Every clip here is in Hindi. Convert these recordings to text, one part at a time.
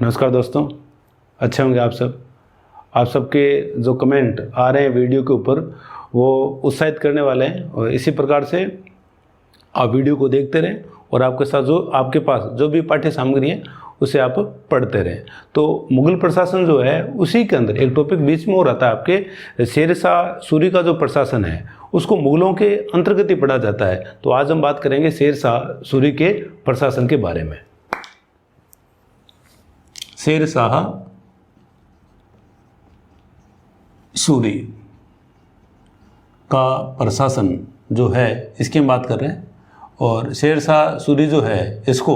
नमस्कार दोस्तों, अच्छे होंगे आप सब। आप सबके जो कमेंट आ रहे हैं वीडियो के ऊपर वो उत्साहित करने वाले हैं और इसी प्रकार से आप वीडियो को देखते रहें और आपके साथ जो आपके पास जो भी पाठ्य सामग्री है उसे आप पढ़ते रहें। तो मुगल प्रशासन जो है उसी के अंदर एक टॉपिक बीच में और आता है आपके शेरशाह सूरी का जो प्रशासन है उसको मुगलों के अंतर्गत ही पढ़ा जाता है। तो आज हम बात करेंगे शेरशाह सूरी के प्रशासन के बारे में। शेरशाह सूरी का प्रशासन जो है इसकी हम बात कर रहे हैं और शेरशाह सूरी जो है इसको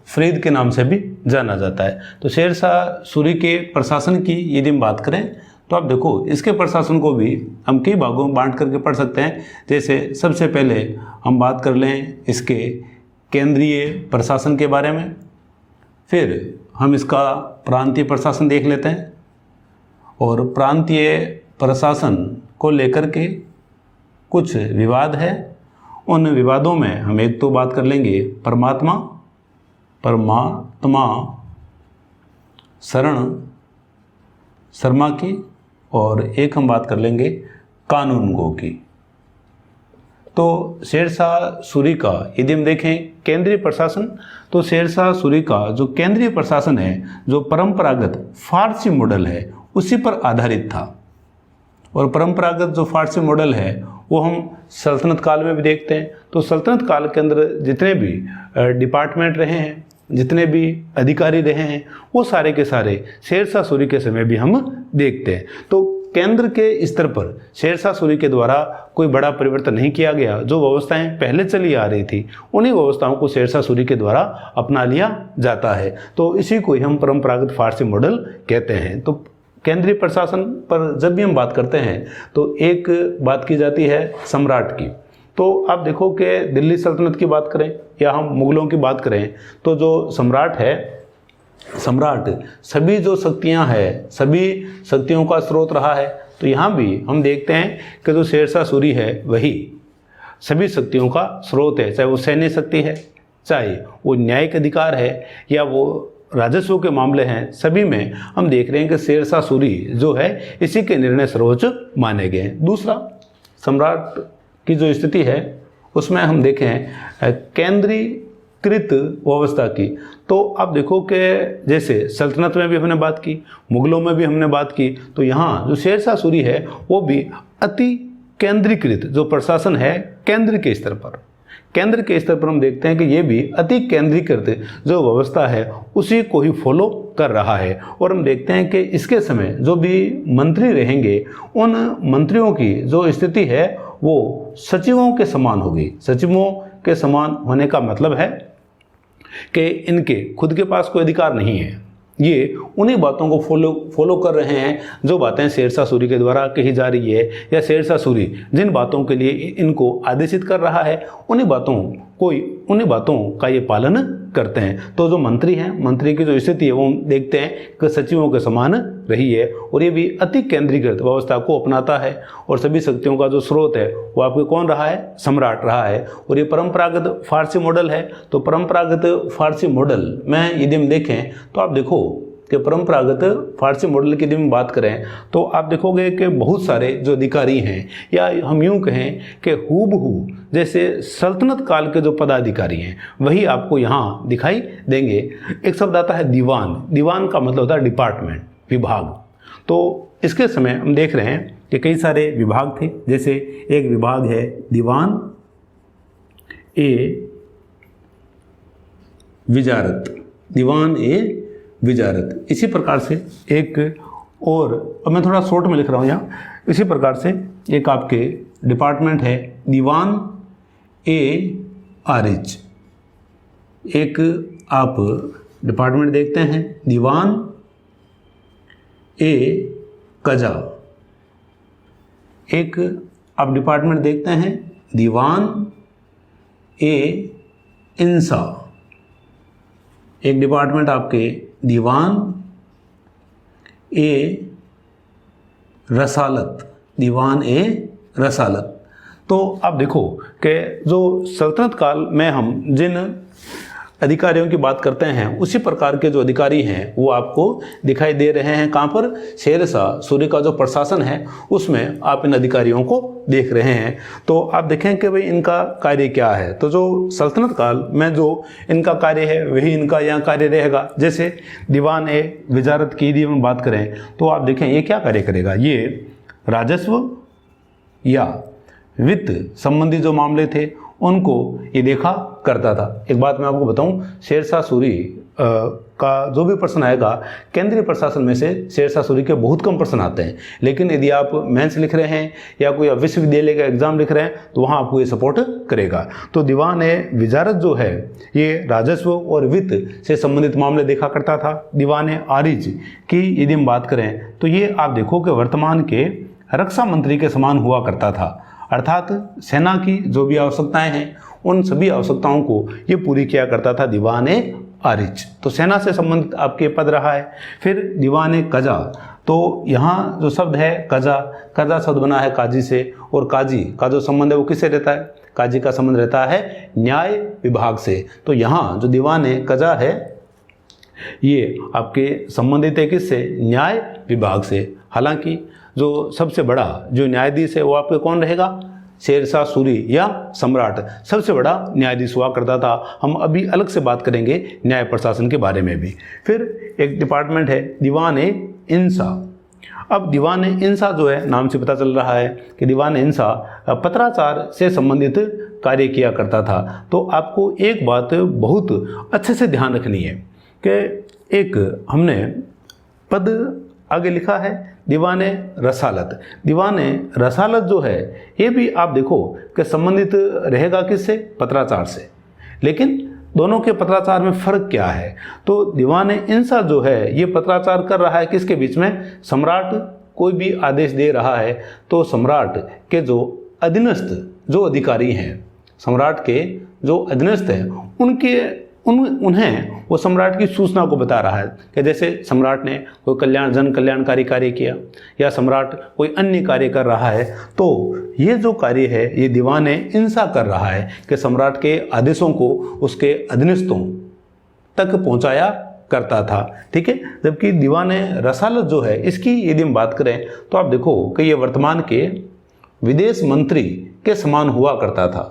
फरीद के नाम से भी जाना जाता है। तो शेरशाह सूरी के प्रशासन की यदि हम बात करें तो आप देखो इसके प्रशासन को भी हम कई भागों में बांट करके पढ़ सकते हैं। जैसे सबसे पहले हम बात कर लें इसके केंद्रीय प्रशासन के बारे में, फिर हम इसका प्रांतीय प्रशासन देख लेते हैं और प्रांतीय प्रशासन को लेकर के कुछ विवाद है। उन विवादों में हम एक तो बात कर लेंगे परमात्मा शर्मा की और एक हम बात कर लेंगे कानून गो की। तो शेरशाह सूरी का यदि हम देखें केंद्रीय प्रशासन, तो शेरशाह सूरी का जो केंद्रीय प्रशासन है जो परंपरागत फारसी मॉडल है उसी पर आधारित था। और परंपरागत जो फारसी मॉडल है वो हम सल्तनत काल में भी देखते हैं। तो सल्तनत काल के अंदर जितने भी डिपार्टमेंट रहे हैं, जितने भी अधिकारी रहे हैं, वो सारे के सारे शेरशाह सूरी के समय भी हम देखते हैं। तो केंद्र के स्तर पर शेरशाह सूरी के द्वारा कोई बड़ा परिवर्तन नहीं किया गया। जो व्यवस्थाएं पहले चली आ रही थी उन्हीं व्यवस्थाओं को शेरशाह सूरी के द्वारा अपना लिया जाता है। तो इसी को हम परंपरागत फारसी मॉडल कहते हैं। तो केंद्रीय प्रशासन पर जब भी हम बात करते हैं तो एक बात की जाती है सम्राट की। तो आप देखो कि दिल्ली सल्तनत की बात करें या हम मुगलों की बात करें तो जो सम्राट है, सम्राट सभी जो शक्तियां हैं, सभी शक्तियों का स्रोत रहा है। तो यहाँ भी हम देखते हैं कि जो शेरशाह सूरी है वही सभी शक्तियों का स्रोत है, चाहे वो सैन्य शक्ति है, चाहे वो न्यायिक अधिकार है या वो राजस्व के मामले हैं। सभी में हम देख रहे हैं कि शेरशाह सूरी जो है इसी के निर्णय सर्वोच्च माने गए हैं। दूसरा, सम्राट की जो स्थिति है उसमें हम देखें केंद्रीकृत व्यवस्था की। तो आप देखो कि जैसे सल्तनत में भी हमने बात की, मुगलों में भी हमने बात की, तो यहाँ जो शेरशाह सूरी है वो भी अति केंद्रीकृत जो प्रशासन है केंद्र के स्तर पर हम देखते हैं कि ये भी अति केंद्रीकृत जो व्यवस्था है उसी को ही फॉलो कर रहा है। और हम देखते हैं कि इसके समय जो भी मंत्री रहेंगे उन मंत्रियों की जो स्थिति है वो सचिवों के समान होगी। सचिवों के समान होने का मतलब है कि इनके खुद के पास कोई अधिकार नहीं है, ये उन्हीं बातों को फॉलो कर रहे हैं जो बातें शेरशाह सूरी के द्वारा कही जा रही है, या शेरशाह सूरी जिन बातों के लिए इनको आदेशित कर रहा है उन्हीं बातों का ये पालन करते हैं। तो जो मंत्री हैं, मंत्री की जो स्थिति है वो हम देखते हैं कि सचिवों के समान रही है और ये भी अति केंद्रीकृत व्यवस्था को अपनाता है। और सभी शक्तियों का जो स्रोत है वो आपके कौन रहा है? सम्राट रहा है। और ये परंपरागत फारसी मॉडल है। तो परंपरागत फारसी मॉडल में यदि हम देखें तो आप देखो कि परंपरागत फारसी मॉडल की यदि हम बात करें तो आप देखोगे कि बहुत सारे जो अधिकारी हैं, या हम यूं कहें कि हूबहू जैसे सल्तनत काल के जो पदाधिकारी हैं वही आपको यहाँ दिखाई देंगे। एक शब्द आता है दीवान। दीवान का मतलब होता है डिपार्टमेंट, विभाग। तो इसके समय हम देख रहे हैं कि कई सारे विभाग थे। जैसे एक विभाग है दीवान ए विजारत, दीवान ए विजारत। इसी प्रकार से एक और, अब मैं थोड़ा शॉर्ट में लिख रहा हूँ यहाँ, इसी प्रकार से एक आपके डिपार्टमेंट है दीवान ए आरिज। एक आप डिपार्टमेंट देखते हैं दीवान ए कजा। एक आप डिपार्टमेंट देखते हैं दीवान ए इंसा। एक डिपार्टमेंट आपके दीवान ए रसालत, दीवान ए रसालत। तो आप देखो कि जो सल्तनत काल में हम जिन अधिकारियों की बात करते हैं उसी प्रकार के जो अधिकारी हैं वो आपको दिखाई दे रहे हैं। कहाँ पर? शेरशाह सूरी का जो प्रशासन है उसमें आप इन अधिकारियों को देख रहे हैं। तो आप देखें कि भाई इनका कार्य क्या है। तो जो सल्तनत काल में जो इनका कार्य है वही इनका यहाँ कार्य रहेगा। जैसे दीवान ए वजारत की यदि हम बात करें तो आप देखें ये क्या कार्य करेगा, ये राजस्व या वित्त संबंधी जो मामले थे उनको ये देखा करता था। एक बात मैं आपको बताऊं, शेरशाह सूरी का जो भी प्रश्न आएगा केंद्रीय प्रशासन में से शेरशाह सूरी के बहुत कम प्रश्न आते हैं, लेकिन यदि आप मेंस लिख रहे हैं या कोई विश्वविद्यालय का एग्जाम लिख रहे हैं तो वहाँ आपको ये सपोर्ट करेगा। तो दीवान ए वजारत जो है ये राजस्व और वित्त से संबंधित मामले देखा करता था। दीवान ए आरिज की यदि हम बात करें तो ये आप देखो कि वर्तमान के रक्षा मंत्री के समान हुआ करता था, अर्थात सेना की जो भी आवश्यकताएं हैं उन सभी आवश्यकताओं को ये पूरी किया करता था दीवान ए आरिज। तो सेना से संबंधित आपके पद रहा है। फिर दीवान ए कजा, तो यहाँ जो शब्द है कजा, कजा शब्द बना है काजी से, और काजी का जो संबंध है वो किससे रहता है? काजी का संबंध रहता है न्याय विभाग से। तो यहाँ जो दीवान ए कजा है ये आपके संबंधित है किससे? न्याय विभाग से। हालांकि जो सबसे बड़ा जो न्यायाधीश है वो आपके कौन रहेगा? शेरशाह सूरी या सम्राट सबसे बड़ा न्यायाधीश हुआ करता था। हम अभी अलग से बात करेंगे न्याय प्रशासन के बारे में भी। फिर एक डिपार्टमेंट है दीवान ए इंसा। अब दीवान ए इंसा जो है नाम से पता चल रहा है कि दीवान ए इंसा पत्राचार से संबंधित कार्य किया करता था। तो आपको एक बात बहुत अच्छे से ध्यान रखनी है कि एक हमने पद आगे लिखा है दीवान ए रसालत। दीवान ए रसालत जो है ये भी आप देखो कि संबंधित रहेगा किससे? पत्राचार से। लेकिन दोनों के पत्राचार में फर्क क्या है? तो दीवान ए इंसा जो है ये पत्राचार कर रहा है किसके बीच में? सम्राट कोई भी आदेश दे रहा है तो सम्राट के जो अधीनस्थ जो अधिकारी हैं, सम्राट के जो अधीनस्थ हैं उन्हें वो सम्राट की सूचना को बता रहा है कि जैसे सम्राट ने कोई जन कल्याणकारी कार्य किया या सम्राट कोई अन्य कार्य कर रहा है, तो ये जो कार्य है ये दीवान ए इंसा कर रहा है कि सम्राट के आदेशों को उसके अधीनस्थों तक पहुंचाया करता था। ठीक है। जबकि दीवान ए रसालत जो है इसकी यदि हम बात करें तो आप देखो कि ये वर्तमान के विदेश मंत्री के समान हुआ करता था।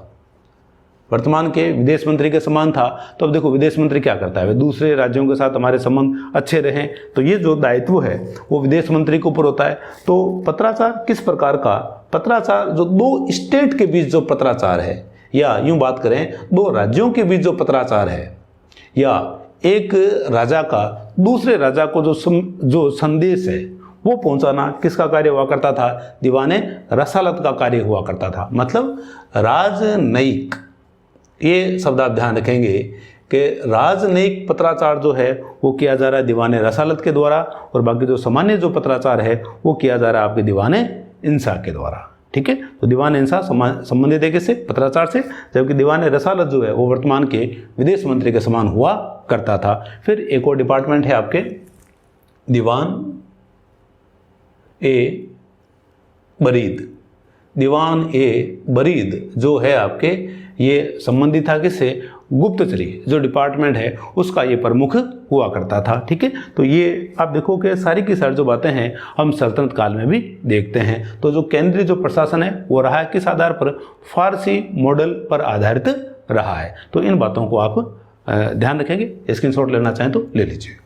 वर्तमान के विदेश मंत्री के समान था। तो अब देखो विदेश मंत्री क्या करता है? दूसरे राज्यों के साथ हमारे संबंध अच्छे रहें, तो ये जो दायित्व है वो विदेश मंत्री के ऊपर होता है। तो पत्राचार किस प्रकार का? पत्राचार जो दो स्टेट के बीच जो पत्राचार है, या यूं बात करें दो राज्यों के बीच जो पत्राचार है, या एक राजा का दूसरे राजा को जो संदेश है वो पहुंचाना किसका कार्य हुआ करता था? दीवान ए रसालत का कार्य हुआ करता था। मतलब राजनयिक, ये शब्द आप ध्यान रखेंगे कि राजनयिक पत्राचार जो है वो किया जा रहा है दीवान ए रसालत के द्वारा, और बाकी जो सामान्य जो पत्राचार है वो किया जा रहा है आपके दीवान ए इंसा के द्वारा। ठीक है। तो दीवान ए इंसा संबंधित है किससे? पत्राचार से, जबकि दीवान ए रसालत जो है वो वर्तमान के विदेश मंत्री के समान हुआ करता था। फिर एक और डिपार्टमेंट है आपके दीवान ए बरीद। दीवान ए बरीद जो है आपके ये संबंधित था किससे? गुप्तचरी जो डिपार्टमेंट है उसका ये प्रमुख हुआ करता था। ठीक है। तो ये आप देखो कि सारी की सारी जो बातें हैं हम सल्तनत काल में भी देखते हैं। तो जो केंद्रीय जो प्रशासन है वो रहा है किस आधार पर? फारसी मॉडल पर आधारित रहा है। तो इन बातों को आप ध्यान रखेंगे, स्क्रीनशॉट लेना चाहें तो ले लीजिए।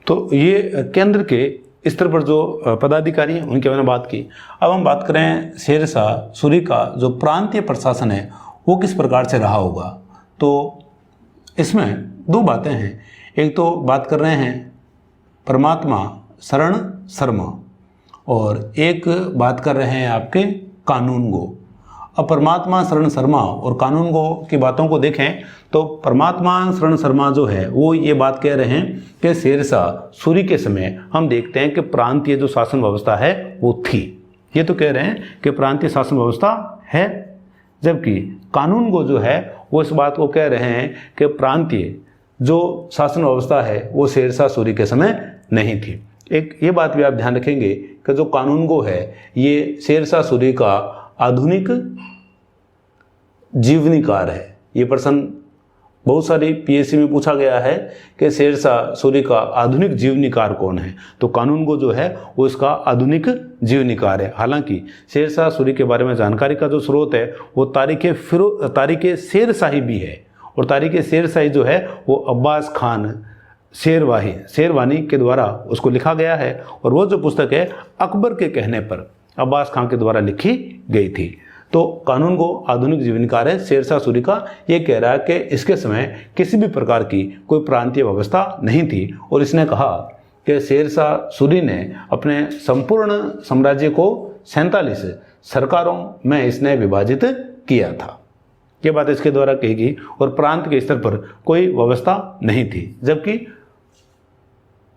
तो ये केंद्र के स्तर पर जो पदाधिकारी हैं उनके बारे में बात की। अब हम बात करें शेरशाह सूरी का जो प्रांतीय प्रशासन है वो किस प्रकार से रहा होगा। तो इसमें दो बातें हैं। एक तो बात कर रहे हैं परमात्मा शरण शर्मा, और एक बात कर रहे हैं आपके कानून गो। अब परमात्मा शरण शर्मा और कानून गो की बातों को देखें तो परमात्मा शरण शर्मा जो है वो ये बात कह रहे हैं कि शेरशाह सूरी के समय हम देखते हैं कि प्रांतीय जो शासन व्यवस्था है वो थी। ये तो कह रहे हैं कि प्रांतीय शासन व्यवस्था है, जबकि कानून गो जो है वो इस बात को कह रहे हैं कि प्रांतीय जो शासन व्यवस्था है वो शेरशाह सूरी के समय नहीं थी। एक ये बात भी आप ध्यान रखेंगे कि जो कानून गो है ये शेरशाह सूरी का आधुनिक जीवनीकार है। ये प्रश्न बहुत सारी पीएससी में पूछा गया है कि शेरशाह सूरी का आधुनिक जीवनीकार कौन है। तो कानूनगो जो है वो इसका आधुनिक जीवनीकार है। हालांकि शेरशाह सूरी के बारे में जानकारी का जो स्रोत है वो तारीख शेरशाही भी है, और तारीख शेरशाही जो है वो अब्बास खान शेरवानी के द्वारा उसको लिखा गया है, और वो जो पुस्तक है अकबर के कहने पर अब्बास खान के द्वारा लिखी गई थी। तो कानूनगो आधुनिक जीवनीकार है शेरशाह सूरी का। ये कह रहा है कि इसके समय किसी भी प्रकार की कोई प्रांतीय व्यवस्था नहीं थी, और इसने कहा कि शेरशाह सूरी ने अपने संपूर्ण साम्राज्य को 47 सरकारों में इसने विभाजित किया था। ये बात इसके द्वारा कही गई, और प्रांत के स्तर पर कोई व्यवस्था नहीं थी। जबकि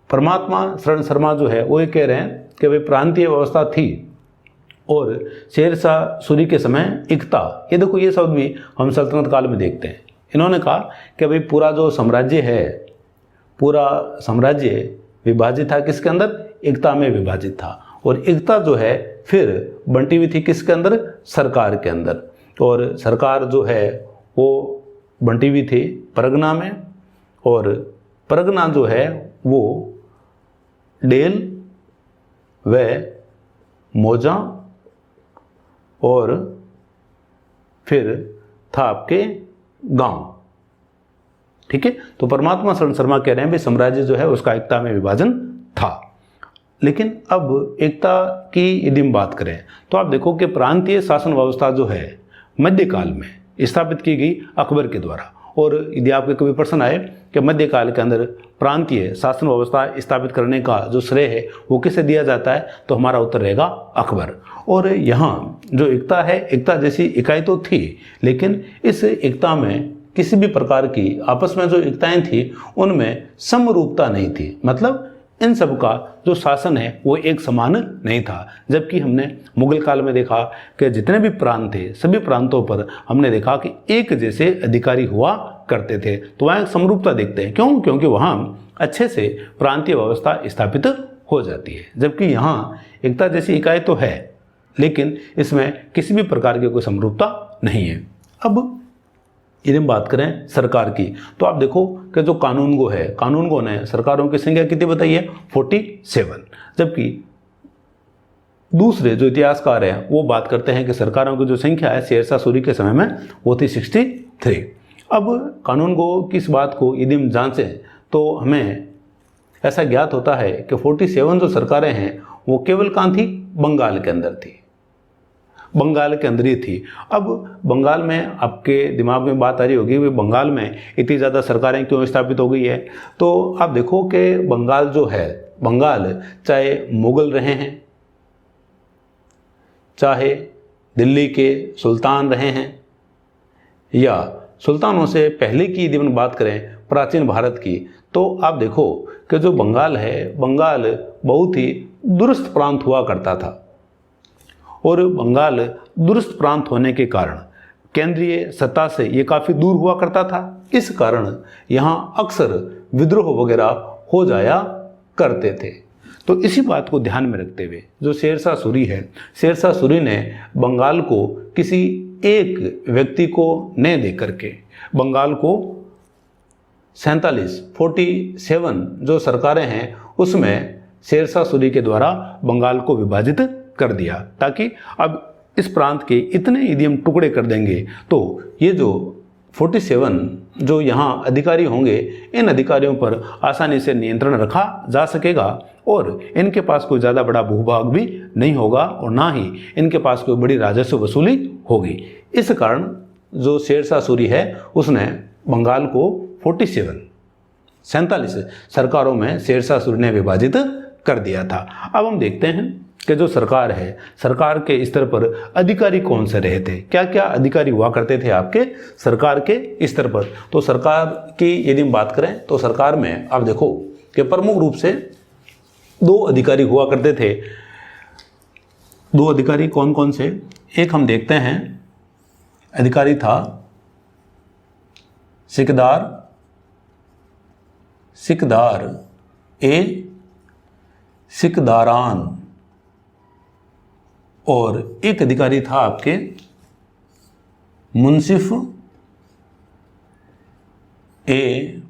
परमात्मा शरण शर्मा जो है वो ये कह रहे हैं कि भाई प्रांतीय व्यवस्था थी, और शेरशाह सूरी के समय एकता, ये देखो ये शब्द भी हम सल्तनत काल में देखते हैं। इन्होंने कहा कि भाई पूरा जो साम्राज्य है, पूरा साम्राज्य विभाजित था किसके अंदर? एकता में विभाजित था, और एकता जो है फिर बंटी हुई थी किसके अंदर? सरकार के अंदर। और सरकार जो है वो बंटी हुई थी परगना में, और परगना जो है वो डेल व मौजा और फिर था आपके गांव। ठीक है, तो परमात्मा शरण शर्मा कह रहे हैं भाई साम्राज्य जो है उसका एकता में विभाजन था। लेकिन अब एकता की यदि हम बात करें तो आप देखो कि प्रांतीय शासन व्यवस्था जो है मध्यकाल में स्थापित की गई अकबर के द्वारा। और यदि आपके कभी प्रश्न आए कि मध्यकाल के अंदर प्रांतीय शासन व्यवस्था स्थापित करने का जो श्रेय है वो किसे दिया जाता है, तो हमारा उत्तर रहेगा अकबर। और यहाँ जो एकता है, एकता जैसी इकाई तो थी, लेकिन इस एकता में किसी भी प्रकार की आपस में जो एकताएं थी उनमें समरूपता नहीं थी। मतलब इन सब का जो शासन है वो एक समान नहीं था। जबकि हमने मुगल काल में देखा कि जितने भी प्रांत थे सभी प्रांतों पर हमने देखा कि एक जैसे अधिकारी हुआ करते थे। तो वहाँ एक समरूपता देखते हैं। क्यों? क्योंकि वहाँ अच्छे से प्रांतीय व्यवस्था स्थापित हो जाती है। जबकि यहाँ एकता जैसी इकाई तो है, लेकिन इसमें किसी भी प्रकार की कोई समरूपता नहीं है। अब यदि हम बात करें सरकार की, तो आप देखो कि जो कानूनगो है, कानूनगो ने सरकारों की संख्या कितनी बताई है? 47। जबकि दूसरे जो इतिहासकार हैं वो बात करते हैं कि सरकारों की जो संख्या है शेरशाह सूरी के समय में वो थी 63। अब कानूनगो की इस बात को यदि हम जांचें तो हमें ऐसा ज्ञात होता है कि 47 जो सरकारें हैं वो केवल कहाँ थी? बंगाल के अंदर थी, बंगाल के अंदर ही थी। अब बंगाल में आपके दिमाग में बात आ रही होगी कि बंगाल में इतनी ज़्यादा सरकारें क्यों स्थापित हो गई है। तो आप देखो कि बंगाल जो है, बंगाल चाहे मुगल रहे हैं, चाहे दिल्ली के सुल्तान रहे हैं, या सुल्तानों से पहले की यदि हम बात करें प्राचीन भारत की, तो आप देखो कि जो बंगाल है, बंगाल बहुत ही दुरुस्त प्रांत हुआ करता था। और बंगाल दुरुस्त प्रांत होने के कारण केंद्रीय सत्ता से ये काफ़ी दूर हुआ करता था। इस कारण यहाँ अक्सर विद्रोह वगैरह हो जाया करते थे। तो इसी बात को ध्यान में रखते हुए जो शेरशाह सूरी है, शेरशाह सूरी ने बंगाल को किसी एक व्यक्ति को न दे करके बंगाल को 47 जो सरकारें हैं उसमें शेरशाह सूरी के द्वारा बंगाल को विभाजित कर दिया, ताकि अब इस प्रांत के इतने यदि हम टुकड़े कर देंगे तो ये जो 47 जो यहाँ अधिकारी होंगे, इन अधिकारियों पर आसानी से नियंत्रण रखा जा सकेगा, और इनके पास कोई ज़्यादा बड़ा भूभाग भी नहीं होगा, और ना ही इनके पास कोई बड़ी राजस्व वसूली होगी। इस कारण जो शेरशाह सूरी है उसने बंगाल को 47 सरकारों में शेरशाह सूरी ने विभाजित कर दिया था। अब हम देखते हैं कि जो सरकार है, सरकार के स्तर पर अधिकारी कौन से रहे थे, क्या क्या अधिकारी हुआ करते थे आपके सरकार के स्तर पर। तो सरकार की यदि हम बात करें तो सरकार में आप देखो कि प्रमुख रूप से 2 अधिकारी हुआ करते थे। 2 अधिकारी कौन कौन से? एक हम देखते हैं अधिकारी था सिकदार सिकदारान, और एक अधिकारी था आपके मुंसिफ ए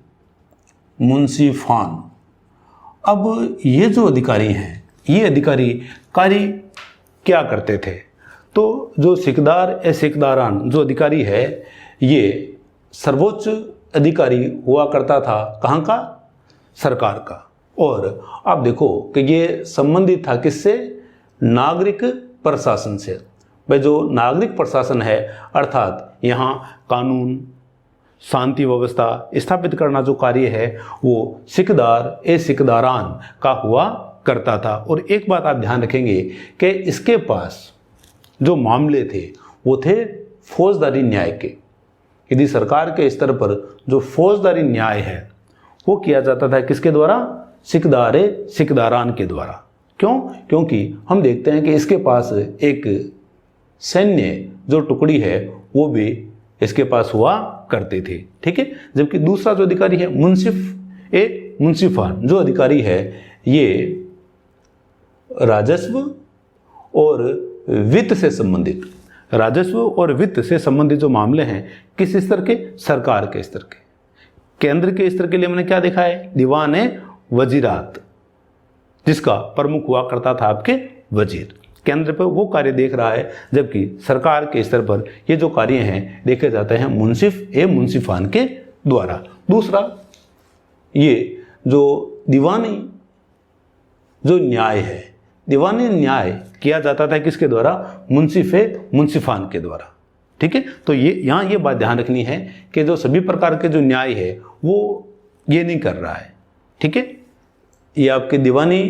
मुंसिफान। अब ये जो अधिकारी हैं, ये अधिकारी कार्य क्या करते थे? तो जो सिकदार ए सिकदारान जो अधिकारी है, ये सर्वोच्च अधिकारी हुआ करता था। कहाँ का? सरकार का। और आप देखो कि ये संबंधित था किससे? नागरिक प्रशासन से। भाई जो नागरिक प्रशासन है, अर्थात यहाँ कानून शांति व्यवस्था स्थापित करना जो कार्य है, वो सिकदार ए सिकदारान का हुआ करता था। और एक बात आप ध्यान रखेंगे कि इसके पास जो मामले थे वो थे फौजदारी न्याय के। यदि सरकार के स्तर पर जो फौजदारी न्याय है वो किया जाता था किसके द्वारा? सिकदार ए सिकदारान के द्वारा। क्यों? क्योंकि हम देखते हैं कि इसके पास एक सैन्य जो टुकड़ी है वो भी इसके पास हुआ करते थे। ठीक है। जबकि दूसरा जो अधिकारी है मुंसिफ ए मुंसिफान जो अधिकारी है, ये राजस्व और वित्त से संबंधित, राजस्व और वित्त से संबंधित जो मामले हैं किस स्तर के? सरकार के स्तर के। केंद्र के स्तर के लिए हमने क्या देखा है? दीवान ए वजीरात, जिसका प्रमुख हुआ करता था आपके वजीर। केंद्र पर वो कार्य देख रहा है, जबकि सरकार के स्तर पर ये जो कार्य हैं देखे जाते हैं मुंसिफ ए मुंसिफान के द्वारा। दूसरा, ये जो दीवानी जो न्याय है, दीवानी न्याय किया जाता था किसके द्वारा? मुंसिफ ए मुंसिफान के द्वारा। ठीक है। तो ये यहाँ ये बात ध्यान रखनी है कि जो सभी प्रकार के जो न्याय है वो ये नहीं कर रहा है। ठीक है। ये आपके दीवानी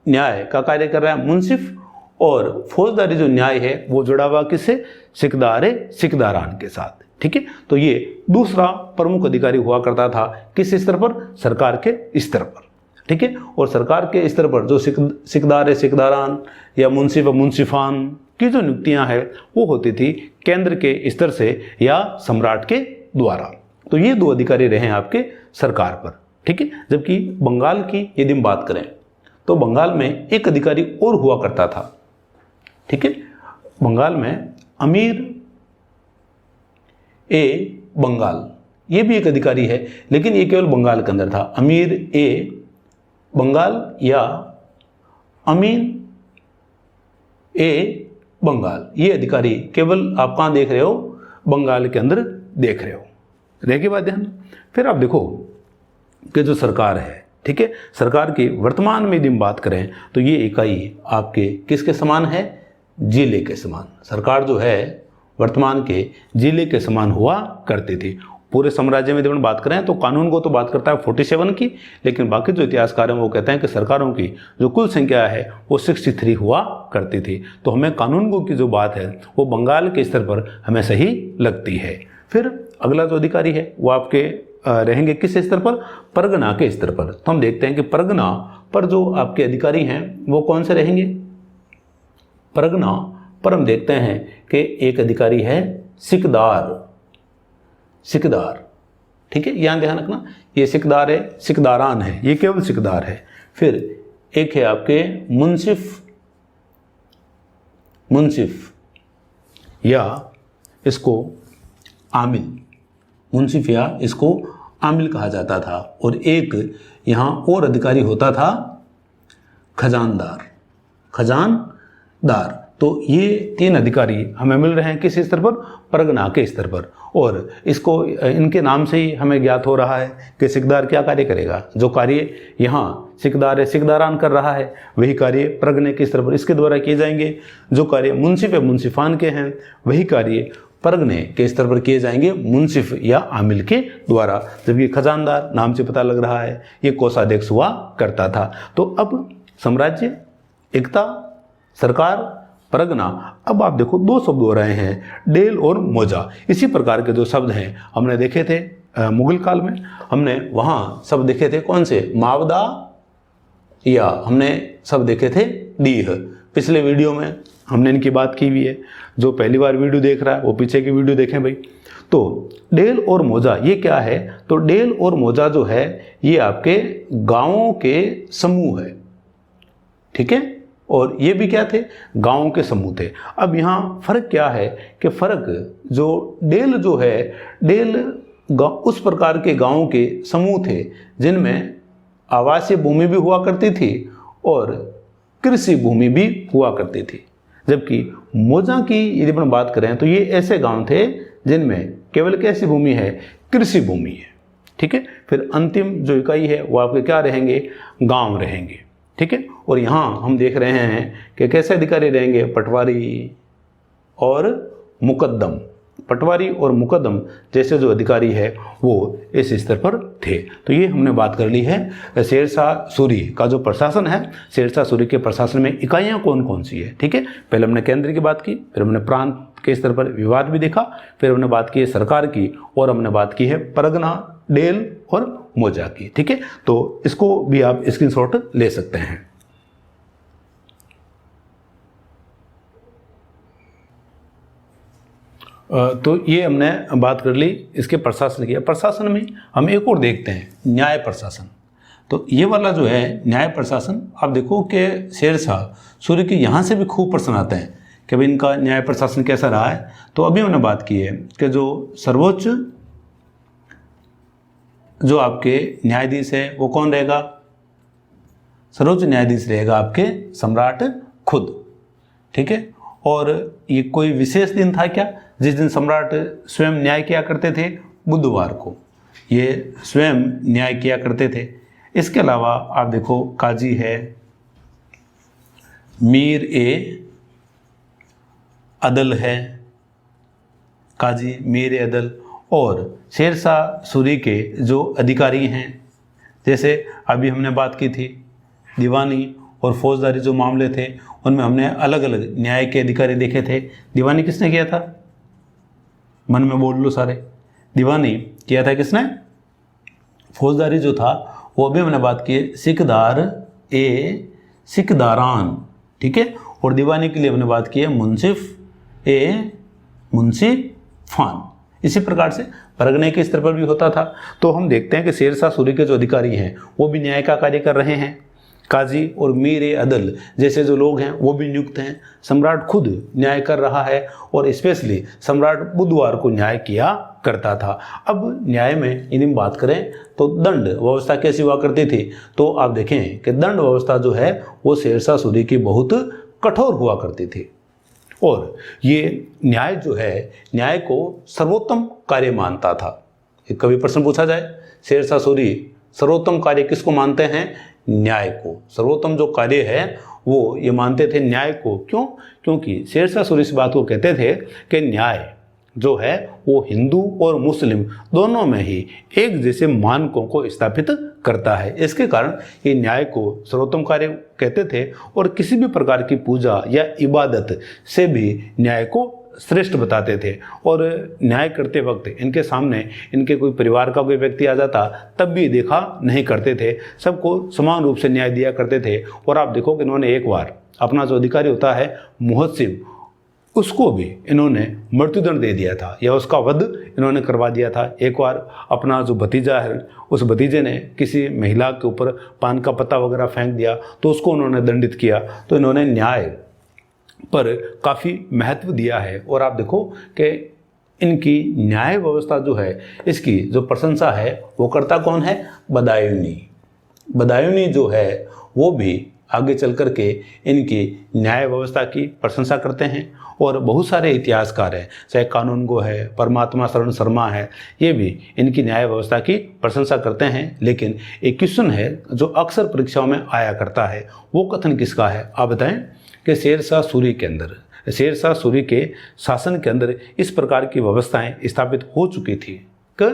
न्याय का कार्य कर रहा है मुंसिफ, और फौजदारी जो न्याय है वो जुड़ा हुआ किससे? सिकदार ए सिकदारान के साथ। ठीक है। तो ये दूसरा प्रमुख अधिकारी हुआ करता था किस स्तर पर? सरकार के स्तर पर। ठीक है। और सरकार के स्तर पर जो सिकदार ए सिकदारान या मुंसिफ मुंसिफान की जो नियुक्तियां हैं वो होती थी केंद्र के स्तर से या सम्राट के द्वारा। तो ये दो अधिकारी रहे हैं आपके सरकार पर। ठीक है। जबकि बंगाल की यदि हम बात करें तो बंगाल में एक अधिकारी और हुआ करता था। ठीक है। बंगाल में अमीर ए बंगाल, ये भी एक अधिकारी है, लेकिन ये केवल बंगाल के अंदर था। अमीर ए बंगाल या अमीन ए बंगाल, ये अधिकारी केवल आप कहाँ देख रहे हो? बंगाल के अंदर देख रहे हो। देखिए बात ध्यान। फिर आप देखो कि जो सरकार है, ठीक है, सरकार की वर्तमान में यदि हम बात करें तो ये इकाई आपके किसके समान है? जिले के समान। सरकार जो है वर्तमान के जिले के समान हुआ करती थी। पूरे साम्राज्य में यदि हम बात करें तो कानून को तो बात करता है 47 की, लेकिन बाकी जो इतिहासकार हैं वो कहते हैं कि सरकारों की जो कुल संख्या है वो 63 हुआ करती थी। तो हमें कानूनगो की जो बात है वो बंगाल के स्तर पर हमें सही लगती है। फिर अगला जो अधिकारी है वो आपके रहेंगे किस स्तर पर? परगना के स्तर पर। तो हम देखते हैं कि परगना पर जो आपके अधिकारी हैं वो कौन से रहेंगे? परगना पर हम देखते हैं कि एक अधिकारी है सिकदार। सिकदार, ठीक है, यहाँ ध्यान रखना, ये सिकदार है, सिकदारान है, ये केवल सिकदार है। फिर एक है आपके मुंसिफ। मुंसिफ या इसको आमिल, मुंसिफ या इसको आमिल कहा जाता था। और एक यहाँ और अधिकारी होता था खजानदार। खजानदार। तो ये तीन अधिकारी हमें मिल रहे हैं किस स्तर पर? परगना के स्तर पर। और इसको इनके नाम से ही हमें ज्ञात हो रहा है कि सिकदार क्या कार्य करेगा। जो कार्य यहाँ सिकदार है सिकदारान कर रहा है वही कार्य परगने के स्तर पर इसके द्वारा किए जाएंगे। जो कार्य मुंसिफ मुंसिफान के हैं वही कार्य परगने के स्तर पर किए जाएंगे मुंसिफ या आमिल के द्वारा। जब ये खजानदार नाम से पता लग रहा है ये कोषाध्यक्ष हुआ करता था। तो अब साम्राज्य, एकता, सरकार, परगना। अब आप देखो दो शब्द हो रहे हैं, डेल और मोजा। इसी प्रकार के जो शब्द हैं हमने देखे थे मुगल काल में, हमने वहाँ शब्द देखे थे कौन से? मावदा, या हमने शब्द देखे थे दीह। पिछले वीडियो में हमने इनकी बात की हुई है। जो पहली बार वीडियो देख रहा है वो पीछे की वीडियो देखें भाई। तो डेल और मोजा ये क्या है? तो डेल और मोजा जो है ये आपके गांवों के समूह है। ठीक है, और ये भी क्या थे, गांवों के समूह थे। अब यहाँ फर्क क्या है कि फर्क जो डेल जो है, डेल उस प्रकार के गांवों के समूह थे जिनमें आवासीय भूमि भी हुआ करती थी और कृषि भूमि भी हुआ करती थी। जबकि मोजा की यदि अपन बात करें तो ये ऐसे गांव थे जिनमें केवल कैसी भूमि है, कृषि भूमि है। ठीक है, फिर अंतिम जो इकाई है वो आपके क्या रहेंगे, गांव रहेंगे। ठीक है, और यहाँ हम देख रहे हैं कि कैसे अधिकारी रहेंगे, पटवारी और मुकद्दम। पटवारी और मुकद्दम जैसे जो अधिकारी है वो इस स्तर पर थे। तो ये हमने बात कर ली है शेरशाह सूरी का जो प्रशासन है। शेरशाह सूरी के प्रशासन में इकाइयाँ कौन कौन सी है। ठीक है, पहले हमने केंद्र की बात की, फिर हमने प्रांत के स्तर पर विवाद भी देखा, फिर हमने बात की है सरकार की, और हमने बात की है परगना, डेल और मोजा की। ठीक है, तो इसको भी आप स्क्रीनशॉट ले सकते हैं। तो ये हमने बात कर ली इसके प्रशासन की। प्रशासन में हम एक और देखते हैं, न्याय प्रशासन। तो ये वाला जो है न्याय प्रशासन, आप देखो कि शेरशाह सूरी के यहाँ से भी खूब प्रश्न आते हैं कि भाई इनका न्याय प्रशासन कैसा रहा है। तो अभी हमने बात की है कि जो सर्वोच्च जो आपके न्यायाधीश है वो कौन रहेगा, सर्वोच्च न्यायाधीश रहेगा आपके सम्राट खुद। ठीक है, और ये कोई विशेष दिन था क्या जिस दिन सम्राट स्वयं न्याय किया करते थे, बुधवार को ये स्वयं न्याय किया करते थे। इसके अलावा आप देखो काजी है मीर ए अदल है, काजी मीर ए अदल। और शेरशाह सूरी के जो अधिकारी हैं, जैसे अभी हमने बात की थी दीवानी और फौजदारी जो मामले थे उनमें हमने अलग अलग न्याय के अधिकारी देखे थे। दीवानी किसने किया था, मन में बोल लो सारे, दीवानी किया था किसने, फौजदारी जो था वो अभी हमने बात की है सिकदार ए सिकदारान। ठीक है, और दीवानी के लिए हमने बात की है मुंसिफ ए मुंसिफान। इसी प्रकार से परगने के स्तर पर भी होता था। तो हम देखते हैं कि शेरशाह सूरी के जो अधिकारी हैं वो भी न्याय का कार्य कर रहे हैं। काजी और मीर ए अदल जैसे जो लोग हैं वो भी नियुक्त हैं। सम्राट खुद न्याय कर रहा है और स्पेशली सम्राट बुधवार को न्याय किया करता था। अब न्याय में यदि हम बात करें तो दंड व्यवस्था कैसी हुआ करती थी, तो आप देखें कि दंड व्यवस्था जो है वो शेरशाह सूरी की बहुत कठोर हुआ करती थी। और ये न्याय जो है न्याय को सर्वोत्तम कार्य मानता था। एक कभी प्रश्न पूछा जाए, शेरशाह सूरी सर्वोत्तम कार्य किसको मानते हैं, न्याय को। सर्वोत्तम जो कार्य है वो ये मानते थे न्याय को। क्यों, क्योंकि शेरशाह सूरी इस बात को कहते थे कि न्याय जो है वो हिंदू और मुस्लिम दोनों में ही एक जैसे मानकों को स्थापित करता है। इसके कारण ये न्याय को सर्वोत्तम कार्य कहते थे और किसी भी प्रकार की पूजा या इबादत से भी न्याय को श्रेष्ठ बताते थे। और न्याय करते वक्त इनके सामने इनके कोई परिवार का कोई व्यक्ति आ जाता तब भी देखा नहीं करते थे, सबको समान रूप से न्याय दिया करते थे। और आप देखो कि इन्होंने एक बार अपना जो अधिकारी होता है मुहस्सिब, उसको भी इन्होंने मृत्युदंड दे दिया था या उसका वध इन्होंने करवा दिया था। एक बार अपना जो भतीजा है उस भतीजे ने किसी महिला के ऊपर पान का पत्ता वगैरह फेंक दिया तो उसको उन्होंने दंडित किया। तो इन्होंने न्याय पर काफ़ी महत्व दिया है। और आप देखो कि इनकी न्याय व्यवस्था जो है इसकी जो प्रशंसा है वो करता कौन है, बदायूनी। बदायूनी जो है वो भी आगे चल कर के इनकी न्याय व्यवस्था की प्रशंसा करते हैं। और बहुत सारे इतिहासकार हैं, चाहे कानूनगो है, परमात्मा शरण शर्मा है, ये भी इनकी न्याय व्यवस्था की प्रशंसा करते हैं। लेकिन एक क्वेश्चन है जो अक्सर परीक्षाओं में आया करता है, वो कथन किसका है, आप बताएं। कि शेरशाह सूरी के अंदर, शेरशाह सूरी के शासन के अंदर इस प्रकार की व्यवस्थाएं स्थापित हो चुकी थी कि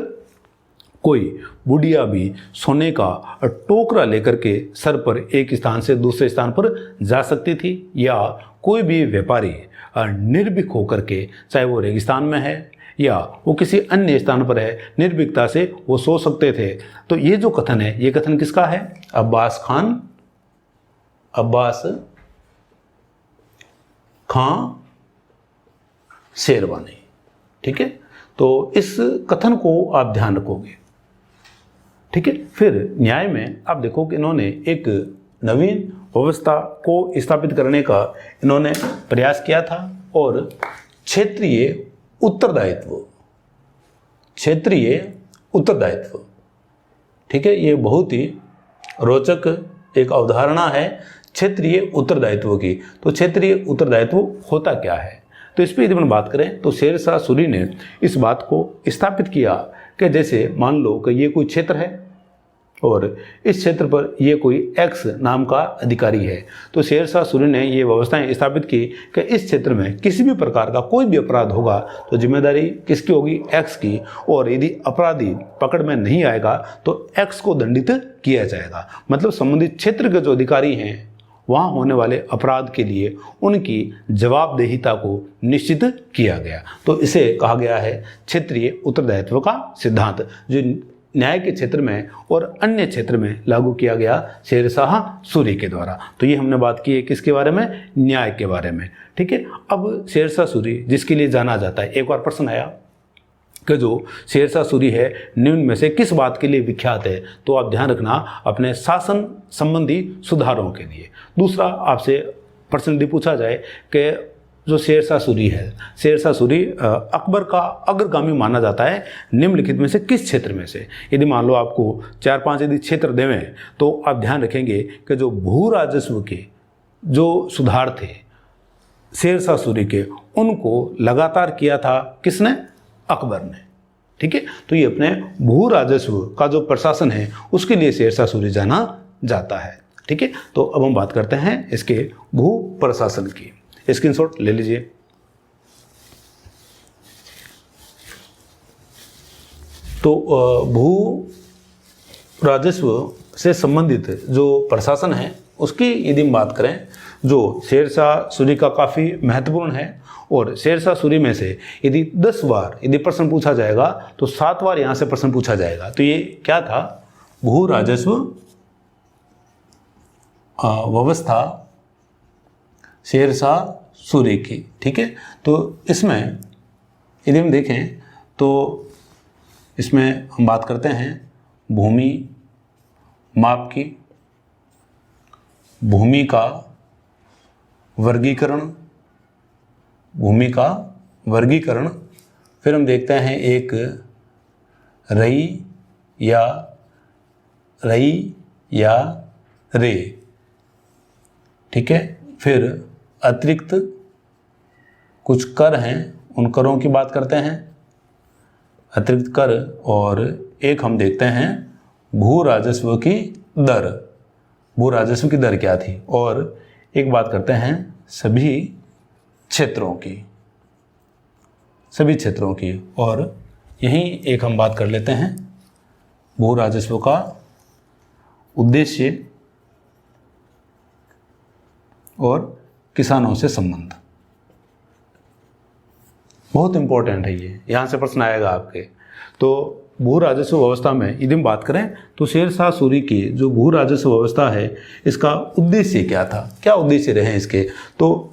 कोई बुढ़िया भी सोने का टोकरा लेकर के सर पर एक स्थान से दूसरे स्थान पर जा सकती थी, या कोई भी व्यापारी निर्भीक होकर के, चाहे वो रेगिस्तान में है या वो किसी अन्य स्थान पर है, निर्भीकता से वो सो सकते थे। तो ये जो कथन है ये कथन किसका है, अब्बास खां शेरवानी। ठीक है, तो इस कथन को आप ध्यान रखोगे। ठीक है, फिर न्याय में आप देखो कि इन्होंने एक नवीन व्यवस्था को स्थापित करने का इन्होंने प्रयास किया था। और क्षेत्रीय उत्तरदायित्व, ठीक है, ये बहुत ही रोचक एक अवधारणा है क्षेत्रीय उत्तरदायित्व की। तो क्षेत्रीय उत्तरदायित्व होता क्या है, तो इस पर यदि हम बात करें तो शेरशाह सूरी ने इस बात को स्थापित किया कि जैसे मान लो कि ये कोई क्षेत्र है और इस क्षेत्र पर ये कोई एक्स नाम का अधिकारी है, तो शेरशाह सूरी ने ये व्यवस्थाएं स्थापित की कि इस क्षेत्र में किसी भी प्रकार का कोई भी अपराध होगा तो जिम्मेदारी किसकी होगी, एक्स की, और यदि अपराधी पकड़ में नहीं आएगा तो एक्स को दंडित किया जाएगा। मतलब संबंधित क्षेत्र के जो अधिकारी हैं वहाँ होने वाले अपराध के लिए उनकी जवाबदेहिता को निश्चित किया गया। तो इसे कहा गया है क्षेत्रीय उत्तरदायित्व का सिद्धांत, जो न्याय के क्षेत्र में और अन्य क्षेत्र में लागू किया गया शेरशाह सूरी के द्वारा। तो ये हमने बात की है किसके बारे में, न्याय के बारे में, ठीक है। अब शेरशाह सूरी जिसके लिए जाना जाता है, एक बार प्रश्न आया कि जो शेरशाह सूरी है निम्न में से किस बात के लिए विख्यात है, तो आप ध्यान रखना अपने शासन संबंधी सुधारों के लिए। दूसरा आपसे प्रश्न यदि पूछा जाए कि जो शेरशाह सूरी है, शेरशाह सूरी अकबर का अग्रगामी माना जाता है निम्नलिखित में से किस क्षेत्र में से। यदि मान लो आपको 4-5 यदि क्षेत्र देवें तो आप ध्यान रखेंगे कि जो भू राजस्व के जो सुधार थे शेरशाह सूरी के, उनको लगातार किया था किसने, अकबर ने, ठीक है। तो ये अपने भू राजस्व का जो प्रशासन है उसके लिए शेरशाह सूरी जाना जाता है, ठीक है। तो अब हम बात करते हैं इसके भू प्रशासन की। स्क्रीनशॉट ले लीजिए। तो भू राजस्व से संबंधित जो प्रशासन है उसकी यदि हम बात करें, जो शेरशाह सूरी का काफ़ी महत्वपूर्ण है, और शेरशाह सूरी में से यदि 10 बार यदि प्रश्न पूछा जाएगा तो 7 बार यहाँ से प्रश्न पूछा जाएगा। तो ये क्या था, भू राजस्व व्यवस्था शेरशाह सूरी की, ठीक है। तो इसमें यदि हम देखें तो इसमें हम बात करते हैं भूमि माप की, भूमि का वर्गीकरण, फिर हम देखते हैं एक रई या रे, ठीक है। फिर अतिरिक्त कुछ कर हैं, उन करों की बात करते हैं, अतिरिक्त कर, और एक हम देखते हैं भू राजस्व की दर क्या थी, और एक बात करते हैं सभी क्षेत्रों की, और यहीं एक हम बात कर लेते हैं भू राजस्व का उद्देश्य और किसानों से संबंध। बहुत इंपॉर्टेंट है ये, यहाँ से प्रश्न आएगा आपके। तो भू राजस्व व्यवस्था में यदि हम बात करें तो शेरशाह सूरी की जो भू राजस्व व्यवस्था है इसका उद्देश्य क्या था, क्या उद्देश्य रहे इसके। तो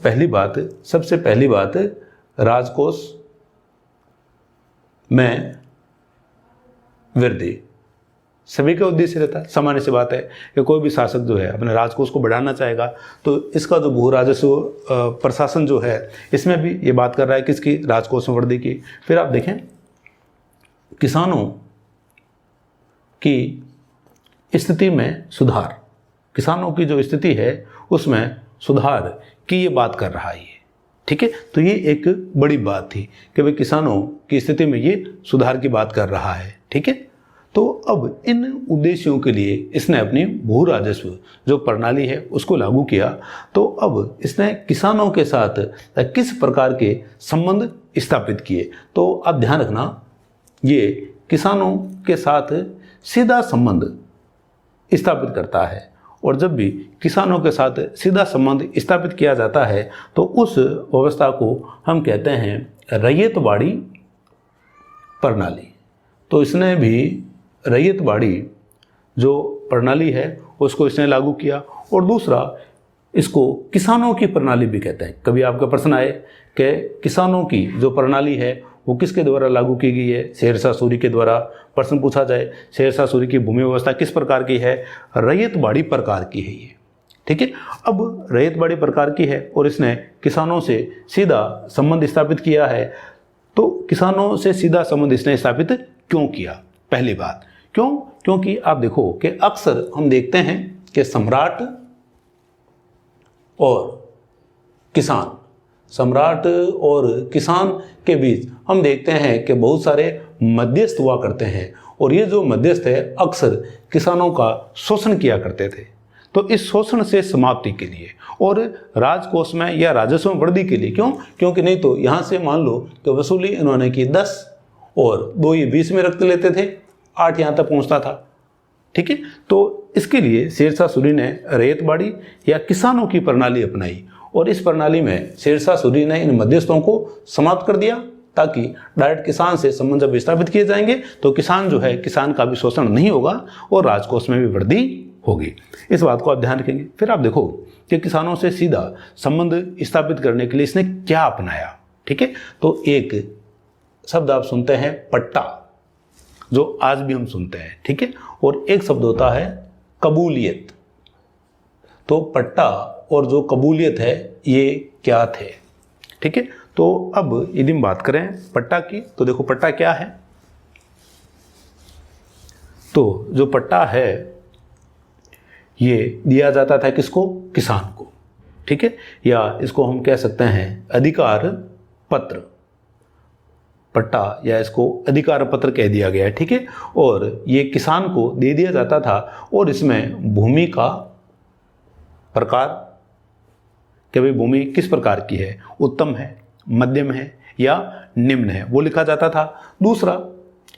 सबसे पहली बात राजकोष में वृद्धि, सभी का उद्देश्य रहता है। सामान्य सी बात है कि कोई भी शासक जो है अपने राजकोष को बढ़ाना चाहेगा, तो इसका जो भू राजस्व प्रशासन जो है इसमें भी ये बात कर रहा है किसकी, राजकोष में वृद्धि की। फिर आप देखें किसानों की स्थिति में सुधार, किसानों की जो स्थिति है उसमें सुधार की ये बात कर रहा है ये, ठीक है। तो ये एक बड़ी बात थी कि भाई किसानों की स्थिति में ये सुधार की बात कर रहा है, ठीक है। तो अब इन उद्देश्यों के लिए इसने अपनी भू राजस्व जो प्रणाली है उसको लागू किया। तो अब इसने किसानों के साथ किस प्रकार के संबंध स्थापित किए, तो आप ध्यान रखना ये किसानों के साथ सीधा संबंध स्थापित करता है, और जब भी किसानों के साथ सीधा संबंध स्थापित किया जाता है तो उस व्यवस्था को हम कहते हैं रैयतवाड़ी प्रणाली। तो इसने भी रैयतवाड़ी जो प्रणाली है उसको इसने लागू किया, और दूसरा इसको किसानों की प्रणाली भी कहते हैं। कभी आपका प्रश्न आए कि किसानों की जो प्रणाली है वो किसके द्वारा लागू की गई है, शेरशाह सूरी के द्वारा प्रश्न पूछा जाए शेरशाह सूरी की भूमि व्यवस्था किस प्रकार की है, रैयतवाड़ी प्रकार की है ये, ठीक है। अब रैयत बड़ी प्रकार की है और इसने किसानों से सीधा संबंध स्थापित किया है। तो किसानों से सीधा संबंध इसने स्थापित क्यों किया? पहली बात, क्यों? क्योंकि आप देखो कि अक्सर हम देखते हैं कि सम्राट और किसान, सम्राट और किसान के बीच हम देखते हैं कि बहुत सारे मध्यस्थ हुआ करते हैं और ये जो मध्यस्थ है अक्सर किसानों का शोषण किया करते थे। तो इस शोषण से समाप्ति के लिए और राजकोष में या राजस्व में वृद्धि के लिए, क्यों? क्योंकि नहीं तो यहाँ से मान लो कि वसूली इन्होंने की 10 और 2 ये 20 में रख लेते थे, 8 यहाँ तक पहुँचता था। ठीक है। तो इसके लिए शेरशाह सूरी ने रैयतबाड़ी या किसानों की प्रणाली अपनाई और इस प्रणाली में शेरशाह सूरी ने इन मध्यस्थों को समाप्त कर दिया ताकि डायरेक्ट किसान से संबंध जब स्थापित किए जाएंगे तो किसान जो है, किसान का भी शोषण नहीं होगा और राजकोष में भी वृद्धि होगी। इस बात को आप ध्यान रखेंगे। फिर आप देखो कि किसानों से सीधा संबंध स्थापित करने के लिए इसने क्या अपनाया। ठीक है। तो एक शब्द आप सुनते हैं पट्टा, जो आज भी हम सुनते हैं। ठीक है। और एक शब्द होता है कबूलियत। तो पट्टा और जो कबूलियत है ये क्या थे? ठीक है। तो अब यदि हम बात करें पट्टा की, तो देखो पट्टा क्या है। तो जो पट्टा है ये दिया जाता था किसको? किसान को। ठीक है। या इसको हम कह सकते हैं अधिकार पत्र, पट्टा या इसको अधिकार पत्र कह दिया गया है। ठीक है। और ये किसान को दे दिया जाता था और इसमें भूमि का प्रकार, कि भाई भूमि किस प्रकार की है, उत्तम है, मध्यम है या निम्न है, वो लिखा जाता था। दूसरा,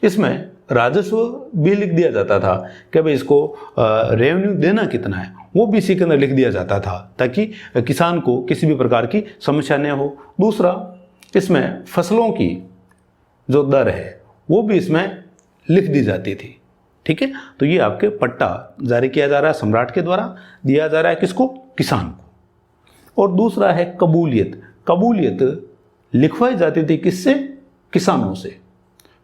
इसमें राजस्व भी लिख दिया जाता था कि भाई इसको रेवेन्यू देना कितना है, वो भी इसी के अंदर लिख दिया जाता था ताकि किसान को किसी भी प्रकार की समस्या न हो। दूसरा, इसमें फसलों की जो दर है वो भी इसमें लिख दी जाती थी। ठीक है। तो ये आपके पट्टा जारी किया जा रहा है, सम्राट के द्वारा दिया जा रहा है किसको? किसान को। और दूसरा है कबूलियत। कबूलियत लिखवाई जाती थी किससे? किसानों से।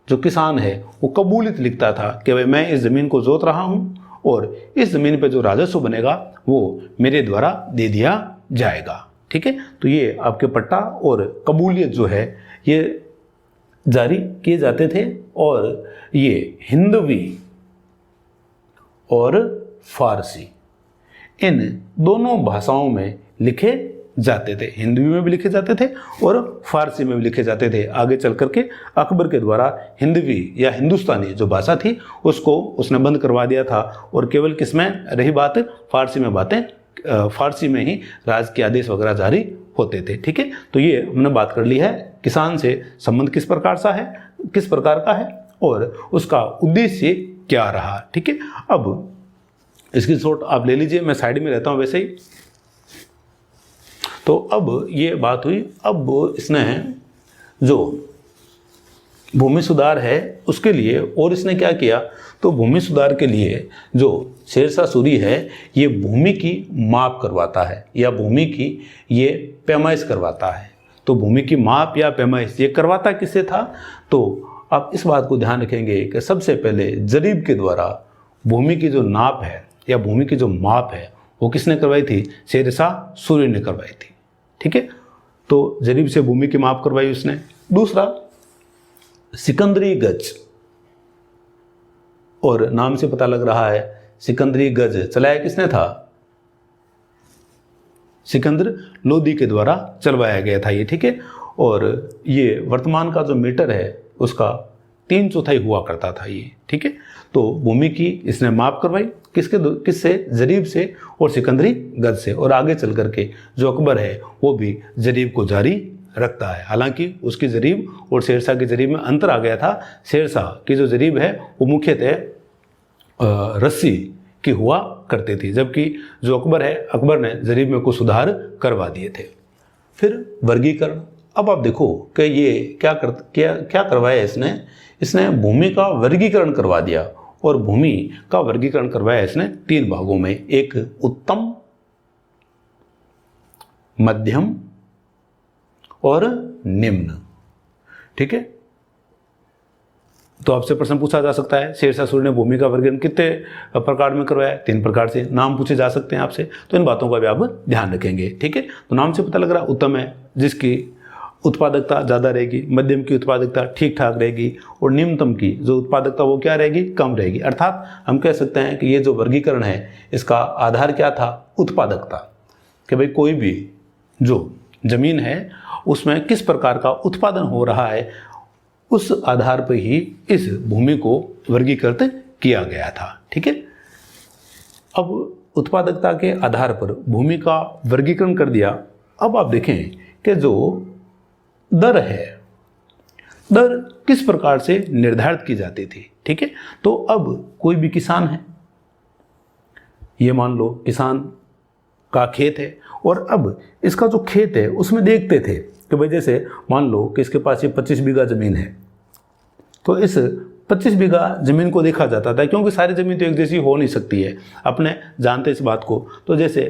जो किसान है वो कबूलियत लिखता था कि भाई मैं इस ज़मीन को जोत रहा हूँ और इस ज़मीन पे जो राजस्व बनेगा वो मेरे द्वारा दे दिया जाएगा। ठीक है। तो ये आपके पट्टा और कबूलियत जो है ये जारी किए जाते थे और ये हिंदवी और फारसी इन दोनों भाषाओं में लिखे जाते थे। हिंदी में भी लिखे जाते थे और फारसी में भी लिखे जाते थे। आगे चल करके अकबर के द्वारा हिंदवी या हिंदुस्तानी जो भाषा थी उसको उसने बंद करवा दिया था और केवल किसमें रही बात? फारसी में बातें, फारसी में ही राज के आदेश वगैरह जारी होते थे। ठीक है। तो ये हमने बात कर ली है किसान से संबंध किस प्रकार सा है, किस प्रकार का है और उसका उद्देश्य क्या रहा। ठीक है। अब इसकी शॉट आप ले लीजिए, मैं साइड में रहता हूँ वैसे ही। तो अब ये बात हुई। अब इसने जो भूमि सुधार है उसके लिए और इसने क्या किया? तो भूमि सुधार के लिए जो शेरशाह सूरी है ये भूमि की माप करवाता है या भूमि की ये पैमाइश करवाता है। तो भूमि की माप या पैमाइश ये करवाता किससे था? तो आप इस बात को ध्यान रखेंगे कि सबसे पहले जरीब के द्वारा भूमि की जो नाप है या भूमि की जो माप है वो किसने करवाई थी? शेरशाह सूरी ने करवाई थी। ठीक है। तो जरीब से भूमि की माप करवाई उसने। दूसरा, सिकंदरी गज, और नाम से पता लग रहा है सिकंदरी गज चलाया किसने था? सिकंदर लोदी के द्वारा चलवाया गया था ये। ठीक है। और ये वर्तमान का जो मीटर है उसका 3/4 हुआ करता था ये। ठीक है। तो भूमि की इसने माप करवाई किससे? जरीब से और सिकंदरी गज से। और आगे चल करके जो अकबर है वो भी जरीब को जारी रखता है। हालांकि उसकी जरीब और शेरशाह की जरीब में अंतर आ गया था। शेरशाह की जो जरीब है वो मुख्यतः रस्सी की हुआ करती थी, जबकि जो अकबर है, अकबर ने जरीब में कुछ सुधार करवा दिए थे। फिर वर्गीकरण। अब आप देखो कि ये क्या करवाया इसने भूमि का वर्गीकरण करवा दिया और भूमि का वर्गीकरण करवाया इसने 3 भागों में। एक उत्तम, मध्यम और निम्न। ठीक है। तो आपसे प्रश्न पूछा जा सकता है शेरशाह सूरी ने भूमि का वर्गीकरण कितने प्रकार में करवाया, 3 प्रकार से। नाम पूछे जा सकते हैं आपसे, तो इन बातों का भी आप ध्यान रखेंगे, ठीक है। तो नाम से पता लग रहा है उत्तम है जिसकी उत्पादकता ज़्यादा रहेगी, मध्यम की उत्पादकता ठीक ठाक रहेगी, और निम्नतम की जो उत्पादकता वो क्या रहेगी, कम रहेगी। अर्थात हम कह सकते हैं कि ये जो वर्गीकरण है इसका आधार क्या था, उत्पादकता, कि भाई कोई भी जो जमीन है उसमें किस प्रकार का उत्पादन हो रहा है, उस आधार पर ही इस भूमि को वर्गीकृत किया गया था, ठीक है। अब उत्पादकता के आधार पर भूमि का वर्गीकरण कर दिया। अब आप देखें कि जो दर है, दर किस प्रकार से निर्धारित की जाती थी, ठीक है। तो अब कोई भी किसान है, ये मान लो किसान का खेत है, और अब इसका जो खेत है उसमें देखते थे कि भाई जैसे मान लो कि इसके पास ये 25 बीघा ज़मीन है, तो इस 25 बीघा ज़मीन को देखा जाता था, क्योंकि सारी ज़मीन तो एक जैसी हो नहीं सकती है, अपने जानते इस बात को। तो जैसे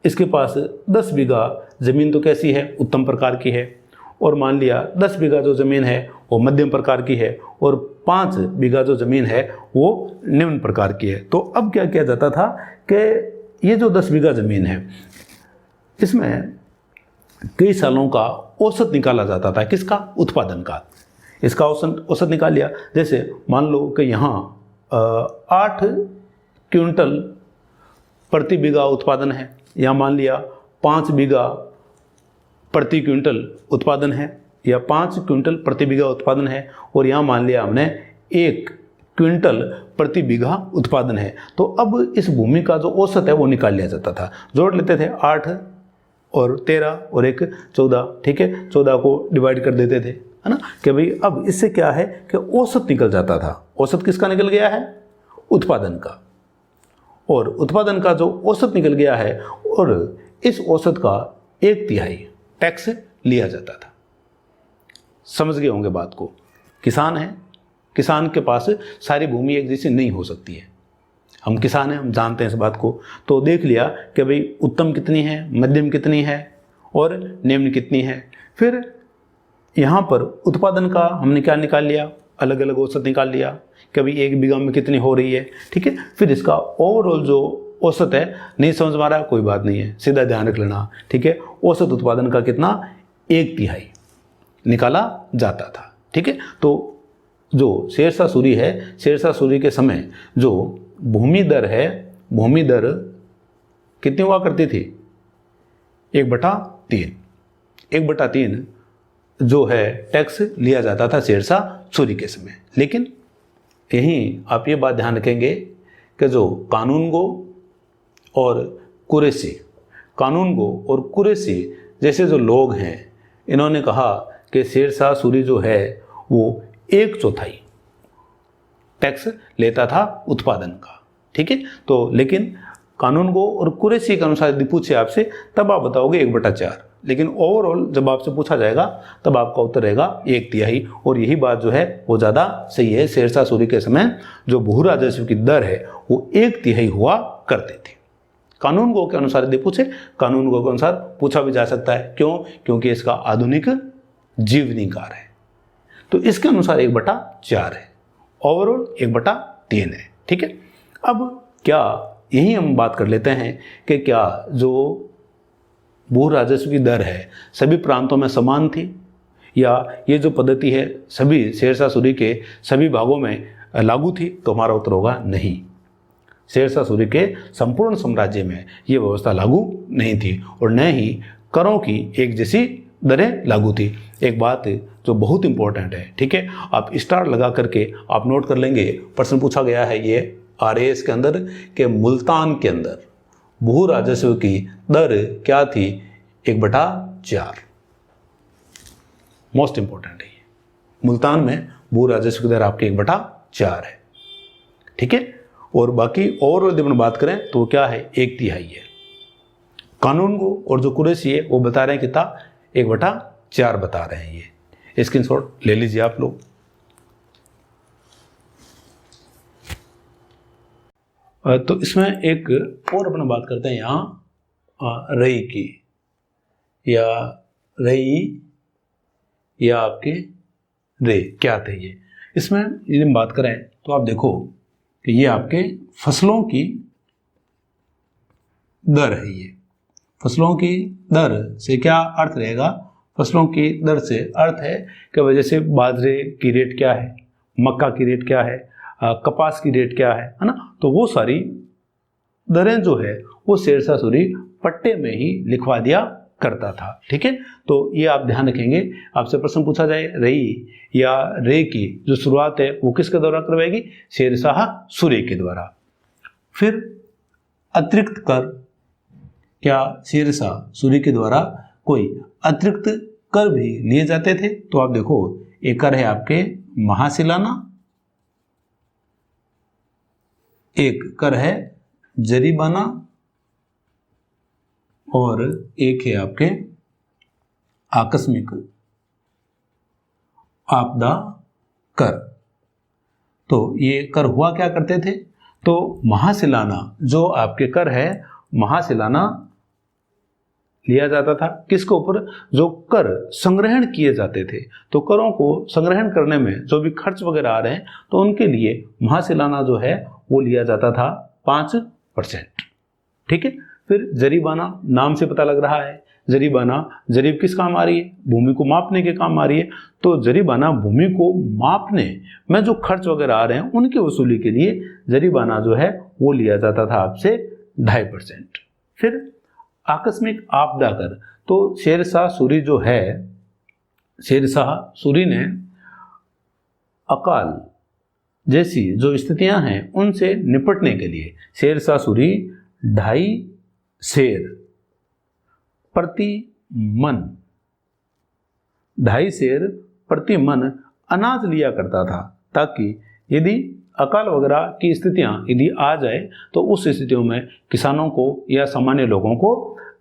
इसके पास 10 बीघा ज़मीन तो कैसी है, उत्तम प्रकार की है, और मान लिया 10 बीघा जो ज़मीन है वो मध्यम प्रकार की है, और 5 बीघा जो ज़मीन है वो निम्न प्रकार की है। तो अब क्या किया जाता था कि ये जो 10 बीघा ज़मीन है इसमें कई सालों का औसत निकाला जाता था, किसका, उत्पादन का। इसका औसत निकाल लिया। जैसे मान लो कि यहाँ 8 क्विंटल प्रति बीघा उत्पादन है, या मान लिया 5 बीघा प्रति क्विंटल उत्पादन है, या 5 क्विंटल प्रति बीघा उत्पादन है, और यहाँ मान लिया हमने 1 क्विंटल प्रति बीघा उत्पादन है। तो अब इस भूमि का जो औसत है वो निकाल लिया जाता था। जोड़ लेते थे 8 और 13 और 1 14, ठीक है। 14 को डिवाइड कर देते थे, है ना, कि भाई अब इससे क्या है कि औसत निकल जाता था। औसत किसका निकल गया है, उत्पादन का। और उत्पादन का जो औसत निकल गया है, और इस औसत का 1/3 टैक्स लिया जाता था। समझ गए होंगे बात को। किसान है, किसान के पास सारी भूमि एक जैसी नहीं हो सकती है। हम किसान हैं, हम जानते हैं इस बात को। तो देख लिया कि भाई उत्तम कितनी है, मध्यम कितनी है, और निम्न कितनी है। फिर यहाँ पर उत्पादन का हमने क्या निकाल लिया, अलग अलग औसत निकाल लिया कि भाई 1 बीघा में कितनी हो रही है, ठीक है। फिर इसका ओवरऑल जो औसत है, नहीं समझ में आ रहा है कोई बात नहीं है, सीधा ध्यान रख लेना, ठीक है। औसत उत्पादन का कितना, 1/3 निकाला जाता था, ठीक है। तो जो शेरशाह सूरी है, शेरशाह सूरी के समय जो भूमि दर है, भूमि दर कितनी हुआ करती थी, 1/3। 1/3 जो है टैक्स लिया जाता था शेरशाह सूरी के समय। लेकिन यहीं आप ये बात ध्यान रखेंगे कि जो कानूनगो और कुरैशी, कानूनगो और कुरैशी जैसे जो लोग हैं, इन्होंने कहा कि शेरशाह सूरी जो है वो 1/4 टैक्स लेता था उत्पादन का, ठीक है। तो लेकिन कानूनगो और कुरैशी के अनुसार यदि पूछे आपसे, तब आप बताओगे 1/4। लेकिन ओवरऑल जब आपसे पूछा जाएगा तब आपका उत्तर रहेगा 1/3। और यही बात जो है वो ज़्यादा सही है। शेरशाह सूरी के समय जो भू राजस्व की दर है वो 1/3 हुआ करते थे। कानूनगो के अनुसार यदि पूछे, कानूनगो के अनुसार पूछा भी जा सकता है। क्यों? क्योंकि इसका आधुनिक जीवनीकार है, तो इसके अनुसार 1/4 है, ओवरऑल 1/3 है, ठीक है। अब क्या यही हम बात कर लेते हैं कि क्या जो भू राजस्व की दर है सभी प्रांतों में समान थी, या ये जो पद्धति है सभी शेरशाह सूरी के सभी भागों में लागू थी? तो हमारा उत्तर होगा नहीं। शेरशाह सूरी के संपूर्ण साम्राज्य में ये व्यवस्था लागू नहीं थी, और न ही करों की एक जैसी दरें लागू थी। एक बात जो बहुत इंपॉर्टेंट है, ठीक है, आप स्टार लगा करके आप नोट कर लेंगे। प्रश्न पूछा गया है ये RAS के अंदर कि मुल्तान के अंदर भू राजस्व की दर क्या थी, 1/4। मोस्ट इंपॉर्टेंट है ये। मुल्तान में भू राजस्व की दर आपकी 1/4 है, ठीक है। और बाकी ओवरऑल यदि हम बात करें तो क्या है, 1/3 है। कानूनगो और जो कुरैशी है वो बता रहे हैं कितना, 1/4 बता रहे हैं। ये स्क्रीनशॉट ले लीजिए आप लोग। तो इसमें एक और अपना बात करते हैं यहाँ रई की, या रई या आपके रे क्या थे ये, इसमें यदि हम बात करें तो आप देखो कि ये आपके फसलों की दर है। ये फसलों की दर से क्या अर्थ रहेगा? फसलों की दर से अर्थ है कि वजह से बाजरे की रेट क्या है, मक्का की रेट क्या है, कपास की रेट क्या है ना। तो वो सारी दरें जो है वो शेरशाह सूरी पट्टे में ही लिखवा दिया करता था। ठीक है, तो ये आप ध्यान रखेंगे। आपसे प्रश्न पूछा जाए रई या रे की जो शुरुआत है वो किसके द्वारा करवाएगी? शेरशाह सूरी के द्वारा। फिर अतिरिक्त कर, क्या शेरशाह सूरी के द्वारा कोई अतिरिक्त कर भी लिए जाते थे? तो आप देखो, एक कर है आपके महासिलाना, एक कर है जरीबाना और एक है आपके आकस्मिक आपदा कर। तो ये कर हुआ क्या करते थे? तो महासिलाना जो आपके कर है, महासिलाना लिया जाता था किसके ऊपर? जो कर संग्रहण किए जाते थे। तो करों को संग्रहण करने में जो भी खर्च वगैरह आ रहे हैं तो उनके लिए महासिलाना जो है वो लिया जाता था 5%। ठीक है, फिर जरीबाना, नाम से पता लग रहा है जरीबाना, जरीब किस काम आ रही है? भूमि को मापने के काम आ रही है। तो जरीबाना भूमि को मापने में जो खर्च वगैरह आ रहे हैं उनकी वसूली के लिए जरीबाना जो है वो लिया जाता था आपसे 2.5%। फिर आकस्मिक आपदा कर, तो शेरशाह सूरी जो है, शेरशाह सूरी ने अकाल जैसी जो स्थितियां हैं उनसे निपटने के लिए शेरशाह सूरी 2.5 सेर प्रति मन, 2.5 सेर प्रति मन अनाज लिया करता था, ताकि यदि अकाल वगैरह की स्थितियां यदि आ जाए तो उस स्थितियों में किसानों को या सामान्य लोगों को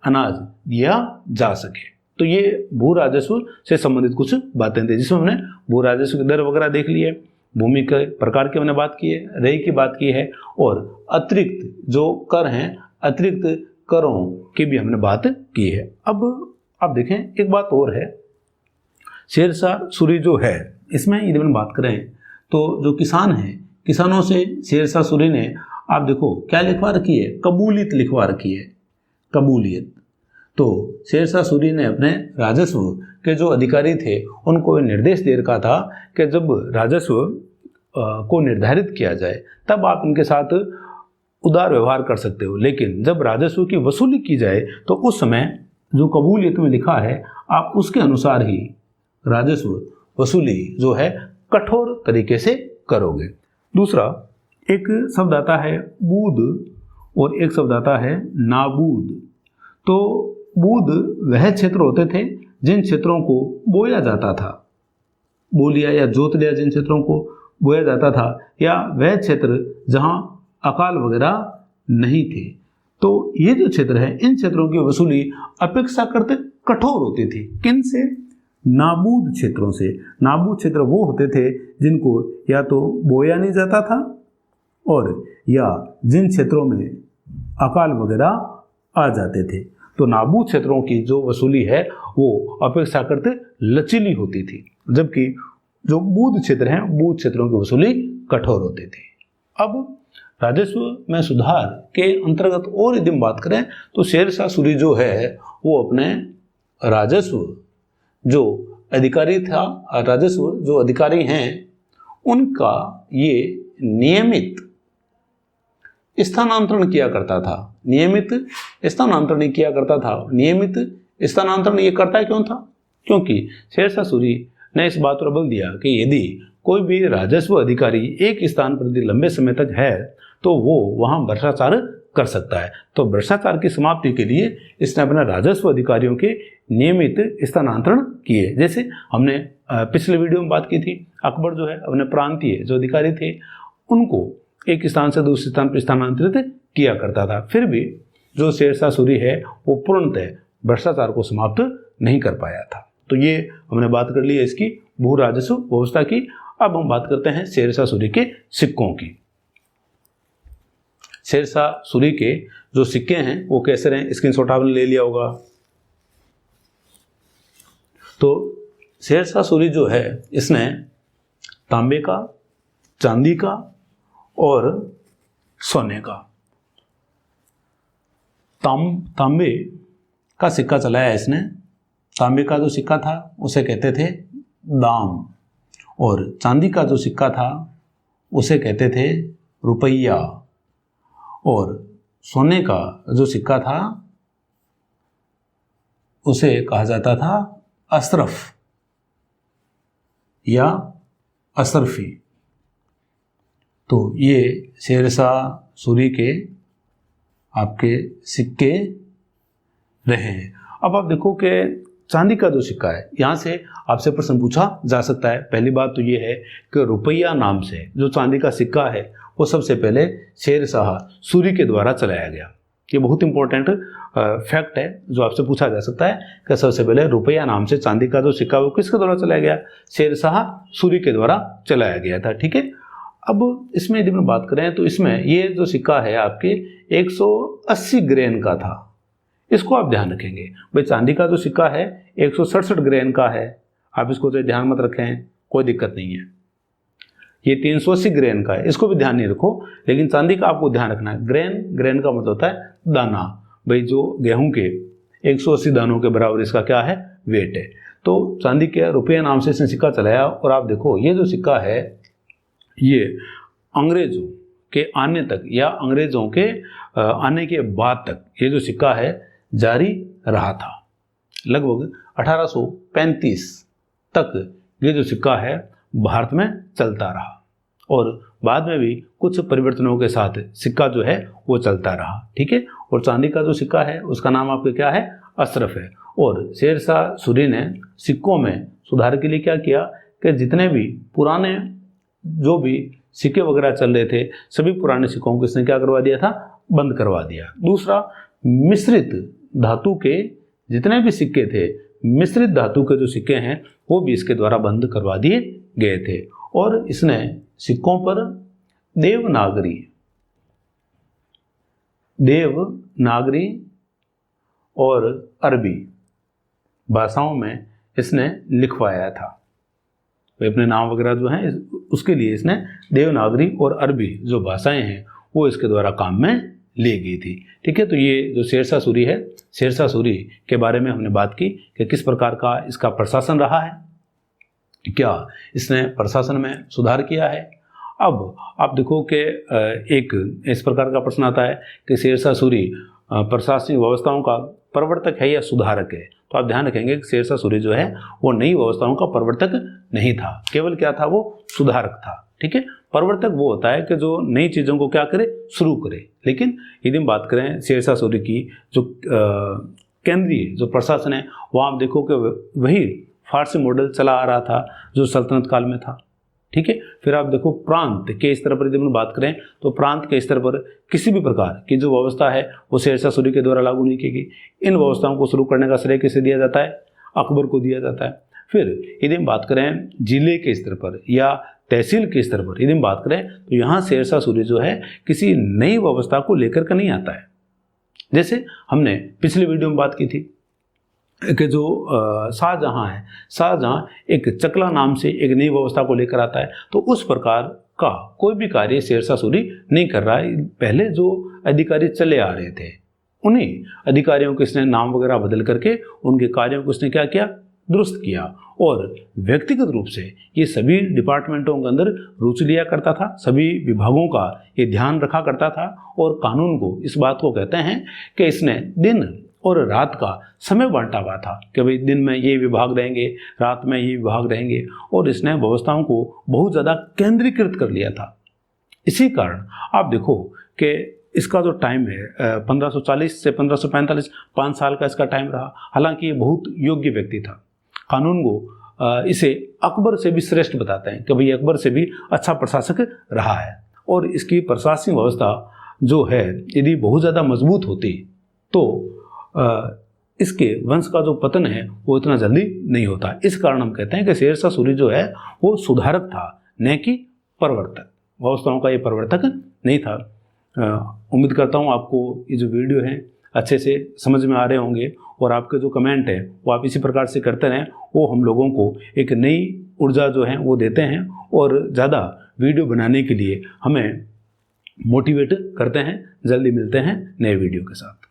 अनाज दिया जा सके। तो ये भू राजस्व से संबंधित कुछ बातें थी, जिसमें हमने भू राजस्व की दर वगैरह देख ली है, भूमि के प्रकार की हमने बात की है, रई की बात की है, और अतिरिक्त जो कर हैं, अतिरिक्त करों की भी हमने बात की है। अब आप देखें एक बात और है, शेरशाह सूरी जो है इसमें यदि हम बात करें तो जो किसान हैं, किसानों से शेरशाह सूरी ने आप देखो क्या लिखवा रखी है? कबूलियत लिखवा रखी है, कबूलियत। तो शेरशाह सूरी ने अपने राजस्व के जो अधिकारी थे उनको निर्देश दे रखा था कि जब राजस्व को निर्धारित किया जाए तब आप इनके साथ उदार व्यवहार कर सकते हो, लेकिन जब राजस्व की वसूली की जाए तो उस समय जो कबूलियत में लिखा है आप उसके अनुसार ही राजस्व वसूली जो है कठोर तरीके से करोगे। दूसरा, एक शब्द आता है बूद और एक शब्द आता है नाबूद। तो बूद वह क्षेत्र होते थे जिन क्षेत्रों को बोया जाता था, बो लिया या जोत लिया, जिन क्षेत्रों को बोया जाता था, या वह क्षेत्र जहां अकाल वगैरह नहीं थे। तो ये जो क्षेत्र है इन क्षेत्रों की वसूली अपेक्षाकृत कठोर होती थी। किन से? नाबूद क्षेत्रों से। नाबूद क्षेत्र वो होते थे जिनको या तो बोया नहीं जाता था और या जिन क्षेत्रों में अकाल वगैरह आ जाते थे। तो नाबूद क्षेत्रों की जो वसूली है वो अपेक्षाकृत लचीली होती थी, जबकि जो बूद क्षेत्र हैं बूद क्षेत्रों की वसूली कठोर होती थी। अब राजस्व में सुधार के अंतर्गत और यदि हम बात करें तो शेरशाह सूरी जो है वो अपने राजस्व जो अधिकारी था, राजस्व जो अधिकारी हैं उनका ये नियमित स्थानांतरण किया करता था, नियमित स्थानांतरण किया करता था। नियमित स्थानांतरण ये करता है क्यों था? क्योंकि शेरशाह सूरी ने इस बात पर बल दिया कि यदि कोई भी राजस्व अधिकारी एक स्थान पर यदि लंबे समय तक है तो वो वहाँ भ्रष्टाचार कर सकता है। तो भ्रष्टाचार की समाप्ति के लिए इसने अपने राजस्व अधिकारियों के नियमित स्थानांतरण किए। जैसे हमने पिछले वीडियो में बात की थी, अकबर जो है अपने प्रांतीय जो अधिकारी थे उनको एक स्थान से दूसरे स्थान पर स्थानांतरित किया करता था। फिर भी जो शेरशाह सूरी है वो पूर्णतः भ्रष्टाचार को समाप्त नहीं कर पाया था। तो ये हमने बात कर ली है इसकी भू राजस्व व्यवस्था की। अब हम बात करते हैं शेरशाह सूरी के सिक्कों की। शेरशाह सूरी के जो सिक्के हैं वो कैसे रहे, स्क्रीनशॉट आपने ले लिया होगा। तो शेरशाह सूरी जो है इसने तांबे का, चांदी का और सोने का। तांबे का सिक्का चलाया इसने। तांबे का जो सिक्का था उसे कहते थे दाम, और चांदी का जो सिक्का था उसे कहते थे रुपया, और सोने का जो सिक्का था उसे कहा जाता था अशरफ या अशरफी। तो ये शेरशाह सूरी के आपके सिक्के रहे हैं। अब आप देखो कि चांदी का जो सिक्का है, यहाँ से आपसे प्रश्न पूछा जा सकता है। पहली बात तो ये है कि रुपया नाम से जो चांदी का सिक्का है वो सबसे पहले शेरशाह सूरी के द्वारा चलाया गया। ये बहुत इंपॉर्टेंट फैक्ट है जो आपसे पूछा जा सकता है कि सबसे पहले रुपया नाम से चांदी का जो सिक्का वो किसके द्वारा चलाया गया? शेरशाह सूरी के द्वारा चलाया गया था। ठीक है, अब इसमें यदि हम बात करें तो इसमें ये जो सिक्का है आपके 180 ग्रेन का था। इसको आप ध्यान रखेंगे भाई, चांदी का जो सिक्का है 167 ग्रेन का है, आप इसको तो ध्यान मत रखें, कोई दिक्कत नहीं है। ये 380 ग्रेन का है, इसको भी ध्यान नहीं रखो, लेकिन चांदी का आपको ध्यान रखना है। ग्रेन का मतलब होता है दाना, भाई जो गेहूं के 180 दानों के बराबर इसका क्या है? वेट है। तो चांदी के रुपये नाम से इसने सिक्का चलाया। और आप देखो ये जो सिक्का है ये अंग्रेजों के आने तक या अंग्रेजों के आने के बाद तक ये जो सिक्का है जारी रहा था। लगभग 1835 तक ये जो सिक्का है भारत में चलता रहा, और बाद में भी कुछ परिवर्तनों के साथ सिक्का जो है वो चलता रहा। ठीक है, और चांदी का जो सिक्का है उसका नाम आपके क्या है? अशरफ है। और शेरशाह सूरी ने सिक्कों में सुधार के लिए क्या किया कि जितने भी पुराने जो भी सिक्के वगैरह चल रहे थे सभी पुराने सिक्कों को इसने क्या करवा दिया था? बंद करवा दिया। दूसरा, मिश्रित धातु के जितने भी सिक्के थे, मिश्रित धातु के जो सिक्के हैं वो भी इसके द्वारा बंद करवा दिए गए थे। और इसने सिक्कों पर देवनागरी और अरबी भाषाओं में इसने लिखवाया था। तो अपने नाम वगैरह जो हैं उसके लिए इसने देवनागरी और अरबी जो भाषाएं हैं वो इसके द्वारा काम में ली गई थी। ठीक है, तो ये जो शेरशाह सूरी है, शेरशाह सूरी के बारे में हमने बात की कि किस प्रकार का इसका प्रशासन रहा है, क्या इसने प्रशासन में सुधार किया है। अब आप देखो कि एक इस प्रकार का प्रश्न आता है कि शेरशाह सूरी प्रशासनिक व्यवस्थाओं का प्रवर्तक है या सुधारक है? तो आप ध्यान रखेंगे कि शेरशाह सूरी जो है वो नई व्यवस्थाओं का प्रवर्तक नहीं था, केवल क्या था? वो सुधारक था। ठीक है, प्रवर्तक वो होता है कि जो नई चीज़ों को क्या करे? शुरू करे। लेकिन यदि हम बात करें शेरशाह सूरी की जो केंद्रीय जो प्रशासन है वहाँ आप देखो कि वही फारसी मॉडल चला आ रहा था जो सल्तनत काल में था। ठीक है, फिर आप देखो प्रांत के स्तर पर यदि हम बात करें तो प्रांत के स्तर पर किसी भी प्रकार की जो व्यवस्था है वो शेरशाह सूरी के द्वारा लागू नहीं की गई। इन व्यवस्थाओं को शुरू करने का श्रेय किसे दिया जाता है? अकबर को दिया जाता है। फिर यदि हम बात करें जिले के स्तर पर या तहसील के स्तर पर यदि हम बात करें तो यहाँ शेरशाह सूरी जो है किसी नई व्यवस्था को लेकर के नहीं आता है। जैसे हमने पिछले वीडियो में बात की थी कि जो शाहजहाँ है, शाहजहाँ एक चकला नाम से एक नई व्यवस्था को लेकर आता है। तो उस प्रकार का कोई भी कार्य शेरशाह सूरी नहीं कर रहा है। पहले जो अधिकारी चले आ रहे थे उन्हीं अधिकारियों के इसने नाम वगैरह बदल करके उनके कार्यों को इसने क्या किया? दुरुस्त किया। और व्यक्तिगत रूप से ये सभी डिपार्टमेंटों के अंदर रुचि लिया करता था, सभी विभागों का ये ध्यान रखा करता था। और कानून को इस बात को कहते हैं कि इसने दिन और रात का समय बांटा हुआ था कि भाई दिन में ये विभाग रहेंगे, रात में ये विभाग रहेंगे, और इसने व्यवस्थाओं को बहुत ज़्यादा केंद्रीकृत कर लिया था। इसी कारण आप देखो कि इसका जो टाइम है 1540 से 1545 5 साल का इसका टाइम रहा। हालांकि ये बहुत योग्य व्यक्ति था। कानून को इसे अकबर से भी श्रेष्ठ बताते हैं कि भाई अकबर से भी अच्छा प्रशासक रहा है। और इसकी प्रशासनिक व्यवस्था जो है यदि बहुत ज़्यादा मजबूत होती तो इसके वंश का जो पतन है वो इतना जल्दी नहीं होता। इस कारण हम कहते हैं कि शेरशाह सूरी जो है वो सुधारक था, न कि प्रवर्तक। व्यवस्थाओं का ये प्रवर्तक नहीं था। उम्मीद करता हूँ आपको ये जो वीडियो है अच्छे से समझ में आ रहे होंगे, और आपके जो कमेंट है वो आप इसी प्रकार से करते रहें। वो हम लोगों को एक नई ऊर्जा जो है वो देते हैं और ज़्यादा वीडियो बनाने के लिए हमें मोटिवेट करते हैं। जल्दी मिलते हैं नए वीडियो के साथ।